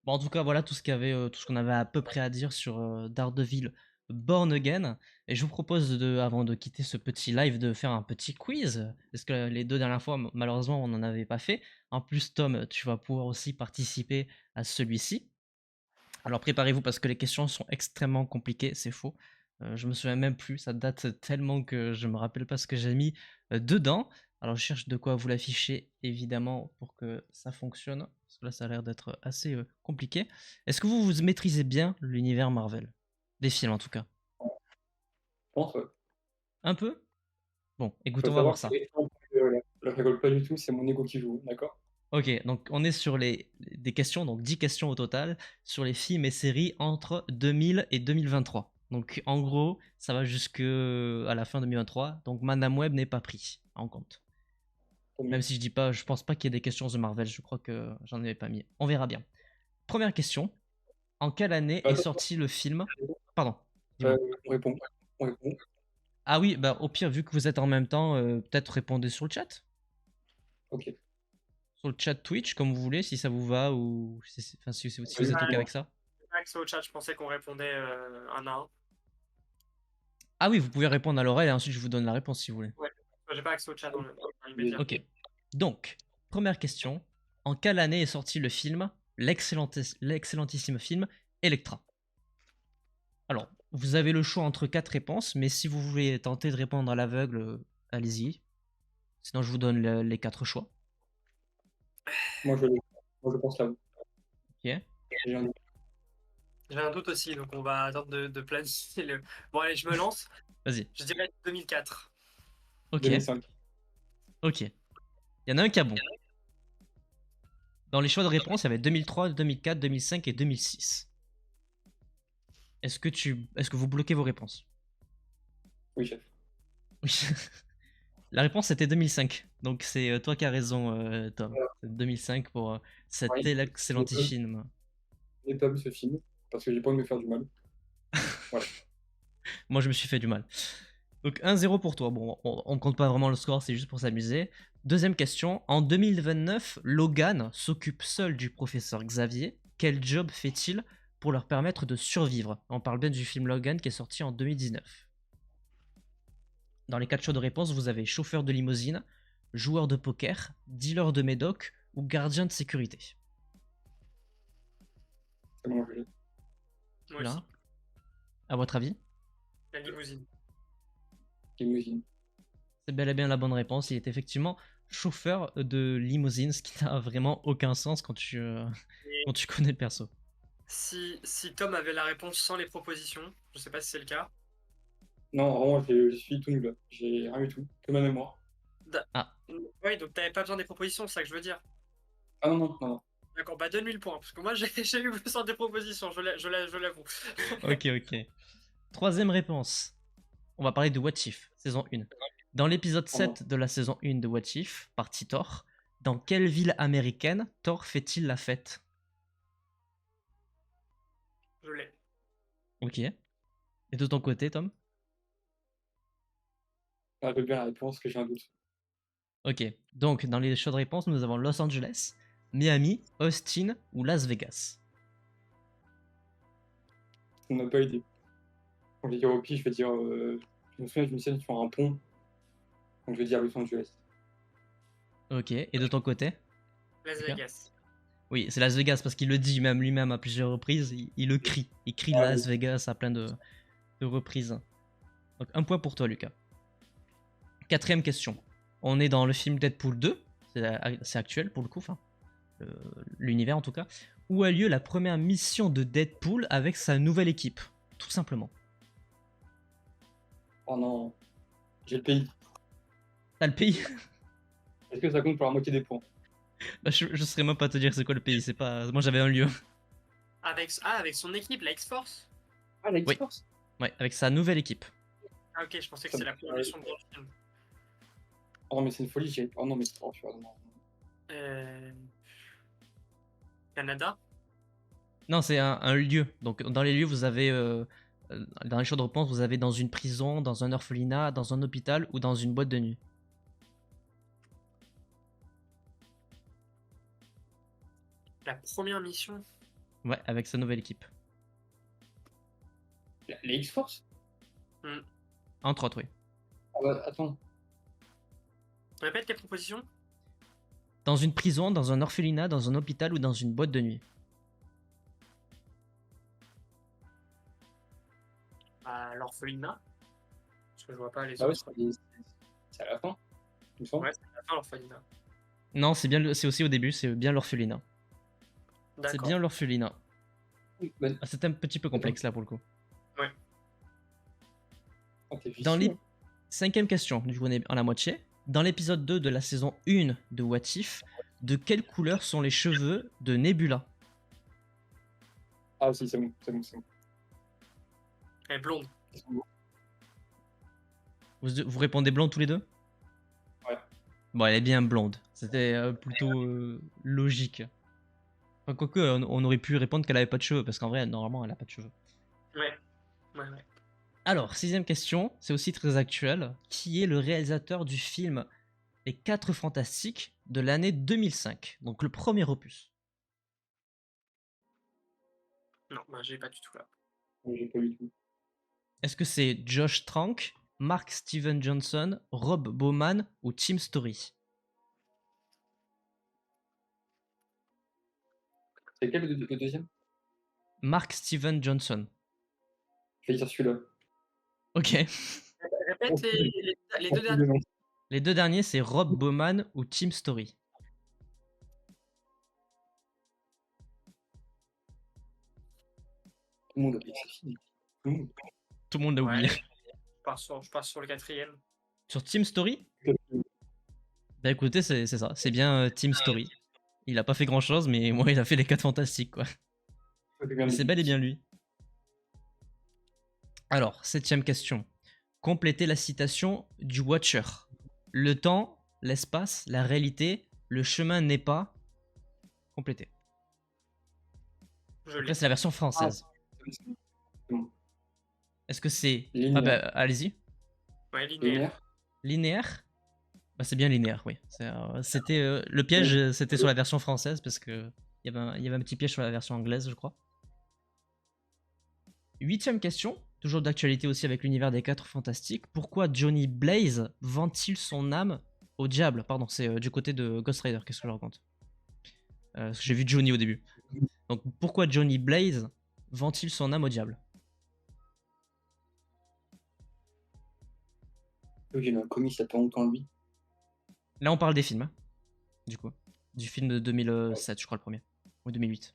A: Bon, en tout cas, voilà tout ce qu'il y avait, tout ce qu'on avait à peu près à dire sur Daredevil Born Again. Et je vous propose avant de quitter ce petit live, de faire un petit quiz. Parce que les 2 dernières fois, malheureusement, on n'en avait pas fait. En plus, Tom, tu vas pouvoir aussi participer à celui-ci. Alors préparez-vous parce que les questions sont extrêmement compliquées, c'est faux. Je me souviens même plus, ça date tellement que je me rappelle pas ce que j'ai mis dedans. Alors je cherche de quoi vous l'afficher évidemment pour que ça fonctionne. Parce que là ça a l'air d'être assez compliqué. Est-ce que vous maîtrisez bien l'univers Marvel? Des films en tout cas.
C: je pense, ouais.
A: Un peu? Bon,
C: Il
A: écoute,
C: faut
A: on va voir
C: savoir
A: ça.
C: que je rigole pas du tout, c'est mon ego qui joue, d'accord?
A: Ok, donc on est sur des questions, donc 10 questions au total, sur les films et séries entre 2000 et 2023. Donc en gros, ça va jusque à la fin 2023, donc Madame Web n'est pas pris en compte.
C: Tant
A: Même
C: mieux.
A: si je dis pas, je pense pas qu'il y ait des questions de Marvel, je crois que j'en avais pas mis. On verra bien. Première question, en quelle année est
C: Attends,
A: sorti le film? Pardon,
C: euh,
A: dis-moi.
C: on répond. On répond.
A: Ah oui, bah au pire, vu que vous êtes en même temps, peut-être répondez sur le chat.
C: Ok.
A: Sur le chat Twitch, comme vous voulez, si ça vous va, ou enfin, si vous
C: Vas-y,
A: êtes ok
C: dis-moi.
A: avec ça.
B: J'ai pas accès au chat, je pensais qu'on répondait un à un.
A: Ah oui, vous pouvez répondre à l'oreille et ensuite je vous donne la réponse si vous voulez.
B: Ouais, j'ai pas accès au chat dans l'immédiat.
A: Ok. Donc, première question. En quelle année est sorti le film, l'excellentissime film Electra? Alors, vous avez le choix entre 4 réponses, mais si vous voulez tenter de répondre à l'aveugle, allez-y. Sinon, je vous donne les 4 choix.
C: Moi, je pense là.
A: Ok.
C: J'ai un
B: J'ai un doute aussi, donc on va attendre de planifier le. Bon, allez, je me lance.
A: Vas-y.
B: Je dirais 2004.
A: Ok.
C: 2005.
A: Ok. Il y en a un qui a bon. Dans les choix de réponse, il y avait 2003, 2004, 2005 et 2006. Est-ce que vous bloquez vos réponses?
C: Oui, chef.
A: Oui. La réponse était 2005. Donc c'est toi qui as raison, Tom.
C: Voilà.
A: C'est 2005 pour cet
C: Ouais.
A: excellentissime.
C: Je n'ai pas vu ce film parce que j'ai pas envie de me faire du mal. Voilà.
A: Moi, je me suis fait du mal. Donc 1-0 pour toi. Bon, on compte pas vraiment le score, c'est juste pour s'amuser. Deuxième question. En 2029, Logan s'occupe seul du professeur Xavier. Quel job fait-il pour leur permettre de survivre? On parle bien du film Logan qui est sorti en 2019. Dans les 4 choix de réponse, vous avez chauffeur de limousine, joueur de poker, dealer de médoc ou gardien de sécurité.
C: C'est bon, je l'ai.
B: Moi
A: Là,
B: aussi.
A: à votre avis?
B: La limousine.
C: Limousine.
A: C'est bel et bien la bonne réponse. Il est effectivement chauffeur de limousine, ce qui n'a vraiment aucun sens quand
B: Et
A: quand tu connais le perso.
B: si Tom avait la réponse sans les propositions, je sais pas si c'est le cas.
C: Non, vraiment, je suis tout nul là. J'ai rien du tout. Que ma mémoire.
A: Ah,
B: Oui, donc t'avais pas besoin des propositions, c'est ça que je veux dire.
C: Ah non, non, non, non.
B: D'accord, bah donne-lui le point, parce que moi j'ai eu besoin des propositions, je l'avoue.
A: ok, ok. Troisième réponse. On va parler de What If, saison 1. Dans l'épisode
C: Pardon.
A: 7 de la saison 1 de What If, partie Thor, dans quelle ville américaine Thor fait-il la fête?
B: Je l'ai.
A: Ok. Et de ton côté, Tom?
C: Ah, je veux bien la réponse, que j'ai un doute.
A: Ok. Donc, dans les choix de réponse, nous avons Los Angeles, Miami, Austin ou Las Vegas.
C: On n'a pas idée. Quand je vais dire au pire, je vais dire. Je me souviens d'une scène sur un pont. Donc je vais dire Los Angeles.
A: Ok. Et de ton côté?
B: Las
A: Lucas?
B: Vegas.
A: Oui, c'est Las Vegas parce qu'il le dit même lui-même à plusieurs reprises. Il le crie. Il crie
C: Ah
A: Las
C: oui.
A: Vegas à plein de reprises. Donc, un point pour toi, Lucas. Quatrième question. On est dans le film Deadpool 2. C'est actuel pour le coup, enfin, l'univers en tout cas. Où a lieu la première mission de Deadpool avec sa nouvelle équipe, tout simplement.
C: Oh non. J'ai le pays.
A: T'as le pays?
C: Est-ce que ça compte pour la moitié des points?
A: Bah, je saurais même pas te dire c'est quoi le pays. C'est pas. Moi j'avais un lieu.
B: Avec son équipe, la X-Force.
C: Ah, la
A: Oui.
C: X-Force.
A: Ouais, avec sa nouvelle équipe.
B: Ah ok, je pensais que c'est la première mission de le film.
C: Oh non, mais c'est une folie. Oh non, mais c'est trop fort. Non.
B: Canada.
A: Non, c'est un lieu. Donc dans les lieux, vous avez. Dans les choix de réponse, vous avez dans une prison, dans un orphelinat, dans un hôpital ou dans une boîte de nuit.
B: La première mission.
A: Ouais, avec sa nouvelle équipe.
C: La X-Force?
A: Entre autres, oui.
C: Ah bah, attends.
B: Répète les propositions.
A: Dans une prison, dans un orphelinat, dans un hôpital ou dans une boîte de nuit.
B: À l'orphelinat. Parce que je vois pas les
C: Ah ouais,
B: autres.
C: c'est à la fin, il me semble.
B: Ouais, c'est à la fin l'orphelinat.
A: Non, c'est aussi au début, c'est bien l'orphelinat. C'est
B: D'accord.
A: bien l'orphelinat.
C: Bah,
A: Ah, c'est un petit peu complexe là pour le coup.
B: Ouais.
C: oh, t'es
A: Dans
C: vicieux.
A: les... Cinquième question, du coup on est à la moitié. Dans l'épisode 2 de la saison 1 de What If, de quelle couleur sont les cheveux de Nebula?
C: Ah si, c'est bon, c'est bon, c'est bon.
B: Elle est blonde.
C: C'est bon.
A: Vous répondez blond tous les deux?
C: Ouais.
A: Bon, elle est bien blonde. C'était plutôt logique. Enfin, quoique, on aurait pu répondre qu'elle avait pas de cheveux, parce qu'en vrai, normalement, elle a pas de cheveux.
B: Ouais.
A: Alors, sixième question, c'est aussi très actuel. Qui est le réalisateur du film Les 4 Fantastiques de l'année 2005? Donc le premier opus.
B: Non, bah j'ai pas du tout là.
C: J'ai pas eu tout.
A: Est-ce que c'est Josh Trank, Mark Steven Johnson, Rob Bowman ou Tim Story?
C: C'est quel le deuxième?
A: Mark Steven Johnson.
C: Je vais dire celui-là.
A: Ok.
B: Répète les deux derniers.
A: Les deux derniers, c'est Rob Bowman ou Tim Story.
C: Tout le monde a oublié, c'est fini. Tout le monde.
A: Tout le monde l'a oublié.
B: Je pars sur le quatrième.
A: Sur Tim Story? Bah écoutez, c'est ça. C'est bien Tim Story. Il a pas fait grand chose, mais moi, il a fait les 4 Fantastiques, quoi. Mais c'est bel et bien lui. Alors, septième question. Complétez la citation du Watcher. Le temps, l'espace, la réalité, le chemin n'est pas... Complété.
B: Je
A: Là,
B: l'ai.
A: c'est la version française. Est-ce que c'est...
C: Linéaire.
A: Ah bah, allez-y.
B: Ouais, linéaire.
A: Linéaire? Bah, c'est bien linéaire, oui. C'était le piège, c'était sur la version française parce que il y avait un petit piège sur la version anglaise, je crois. Huitième question, toujours d'actualité aussi avec l'univers des 4 fantastiques. Pourquoi Johnny Blaze vend-il son âme au diable? Pardon, c'est du côté de Ghost Rider, qu'est-ce que je raconte? Parce que j'ai vu Johnny au début. Donc pourquoi Johnny Blaze vend-il son âme au diable?
C: J'ai lu un comics il y a pas longtemps, lui.
A: Là on parle des films, hein, du coup. Du film de 2007, je crois le premier. Ou 2008.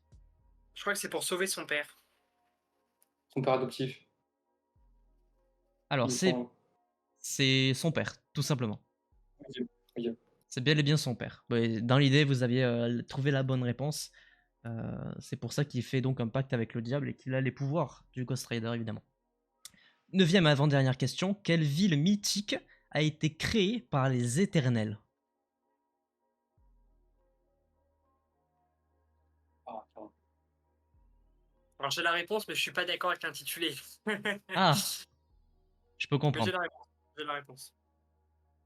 B: Je crois que c'est pour sauver son père.
C: Son père adoptif,
A: Alors
C: il me semble.
A: c'est son père, tout simplement.
C: Ok, ok.
A: C'est bel et bien son père. Ouais, dans l'idée, vous aviez trouvé la bonne réponse. C'est pour ça qu'il fait donc un pacte avec le diable et qu'il a les pouvoirs du Ghost Rider, évidemment. 9e avant-dernière question. Quelle ville mythique a été créée par les Éternels?
C: Ah, attends.
B: Alors j'ai la réponse, mais je suis pas d'accord avec l'intitulé.
A: Ah, je peux
B: Mais
A: comprendre.
B: j'ai la réponse. J'ai la réponse.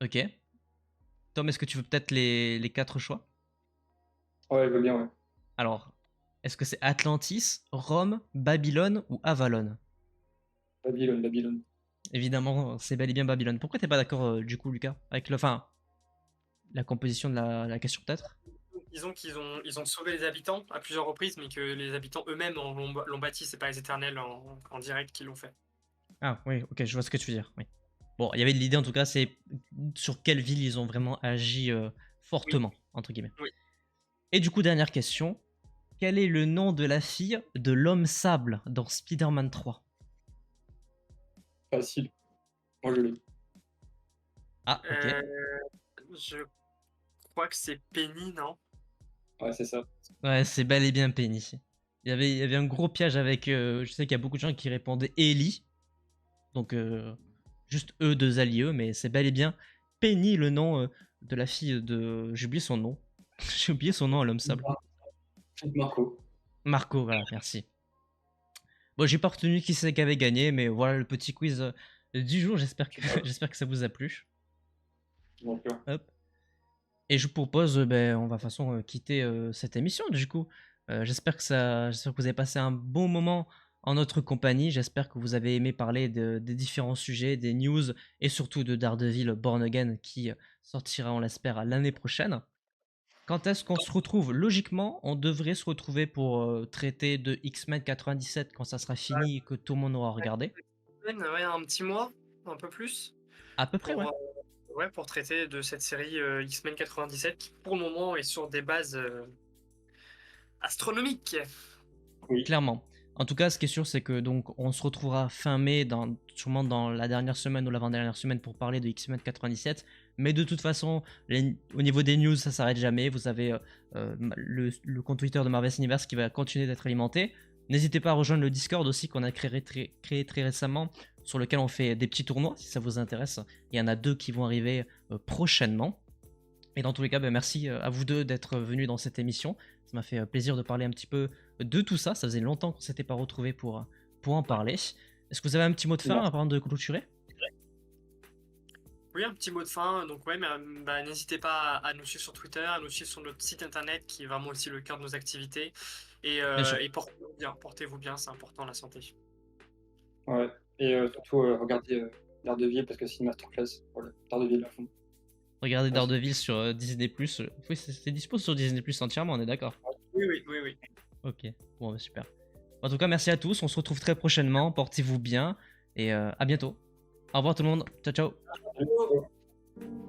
A: Ok. Tom, est-ce que tu veux peut-être les 4 choix?
C: Ouais, je veux bien, ouais.
A: Alors, est-ce que c'est Atlantis, Rome, Babylone ou Avalon?
C: Babylone, Babylone.
A: Évidemment, c'est bel et bien Babylone. Pourquoi t'es pas d'accord, du coup, Lucas? Avec la composition de la question, peut-être?
B: Disons qu'ils ont sauvé les habitants à plusieurs reprises, mais que les habitants eux-mêmes l'ont bâti, c'est pas les éternels en direct qui l'ont fait.
A: Ah oui, ok, je vois ce que tu veux dire. Oui. Bon, il y avait de l'idée en tout cas, c'est sur quelle ville ils ont vraiment agi fortement, entre guillemets.
B: Oui.
A: Et du coup, dernière question. Quel est le nom de la fille de l'homme sable dans Spider-Man 3?
C: Facile. Moi, je l'ai.
A: Ah, ok.
B: Je crois que c'est Penny, non?
C: Ouais, c'est ça.
A: Ouais, c'est bel et bien Penny. Il y avait un gros piège avec. Je sais qu'il y a beaucoup de gens qui répondaient Ellie. Donc, juste eux, deux alliés, mais c'est bel et bien Penny, le nom de la fille de. J'ai oublié son nom. J'ai oublié son nom à l'homme sable.
C: Marco.
A: Marco, voilà, merci. Bon, j'ai pas retenu qui c'est qui avait gagné, mais voilà le petit quiz du jour. J'espère que, j'espère que ça vous a plu.
C: Donc,
A: Hop. Et je vous propose, on va de toute façon quitter cette émission du coup. J'espère que vous avez passé un bon moment en notre compagnie. J'espère que vous avez aimé parler des différents sujets, des news et surtout de Daredevil Born Again qui sortira, on l'espère, l'année prochaine. Quand est-ce qu'on se retrouve? Logiquement, on devrait se retrouver pour traiter de X-Men 97 quand ça sera fini et que tout le monde aura regardé.
B: Ouais, un petit mois, un peu plus,
A: À peu près, ouais.
B: pour traiter de cette série X-Men 97 qui, pour le moment, est sur des bases astronomiques.
C: oui.
A: Clairement. En tout cas, ce qui est sûr, c'est que donc on se retrouvera fin mai, sûrement dans la dernière semaine ou l'avant-dernière semaine pour parler de X-Men 97. Mais de toute façon, au niveau des news, ça s'arrête jamais. Vous avez le compte Twitter de Marvel's Universe qui va continuer d'être alimenté. N'hésitez pas à rejoindre le Discord aussi qu'on a créé très récemment, sur lequel on fait des petits tournois si ça vous intéresse. Il y en a 2 qui vont arriver prochainement. Et dans tous les cas, merci à vous deux d'être venus dans cette émission. Ça m'a fait plaisir de parler un petit peu de tout ça. Ça faisait longtemps qu'on ne s'était pas retrouvés pour en parler. Est-ce que vous avez un petit mot de fin avant de clôturer?
B: Oui, un petit mot de fin. Donc, ouais, mais, n'hésitez pas à nous suivre sur Twitter, à nous suivre sur notre site internet qui est vraiment aussi le cœur de nos activités. Et portez-vous bien, c'est important la santé.
C: Ouais. Et surtout, regardez Daredevil parce que c'est une masterclass. Voilà, Daredevil à fond.
A: Regardez Daredevil sur Disney+. Oui, c'est dispo sur Disney+, entièrement, on est d'accord?
B: Oui.
A: Ok, bon, super. En tout cas, merci à tous. On se retrouve très prochainement. Portez-vous bien et à bientôt. Au revoir tout le monde. Ciao, ciao.
C: Salut.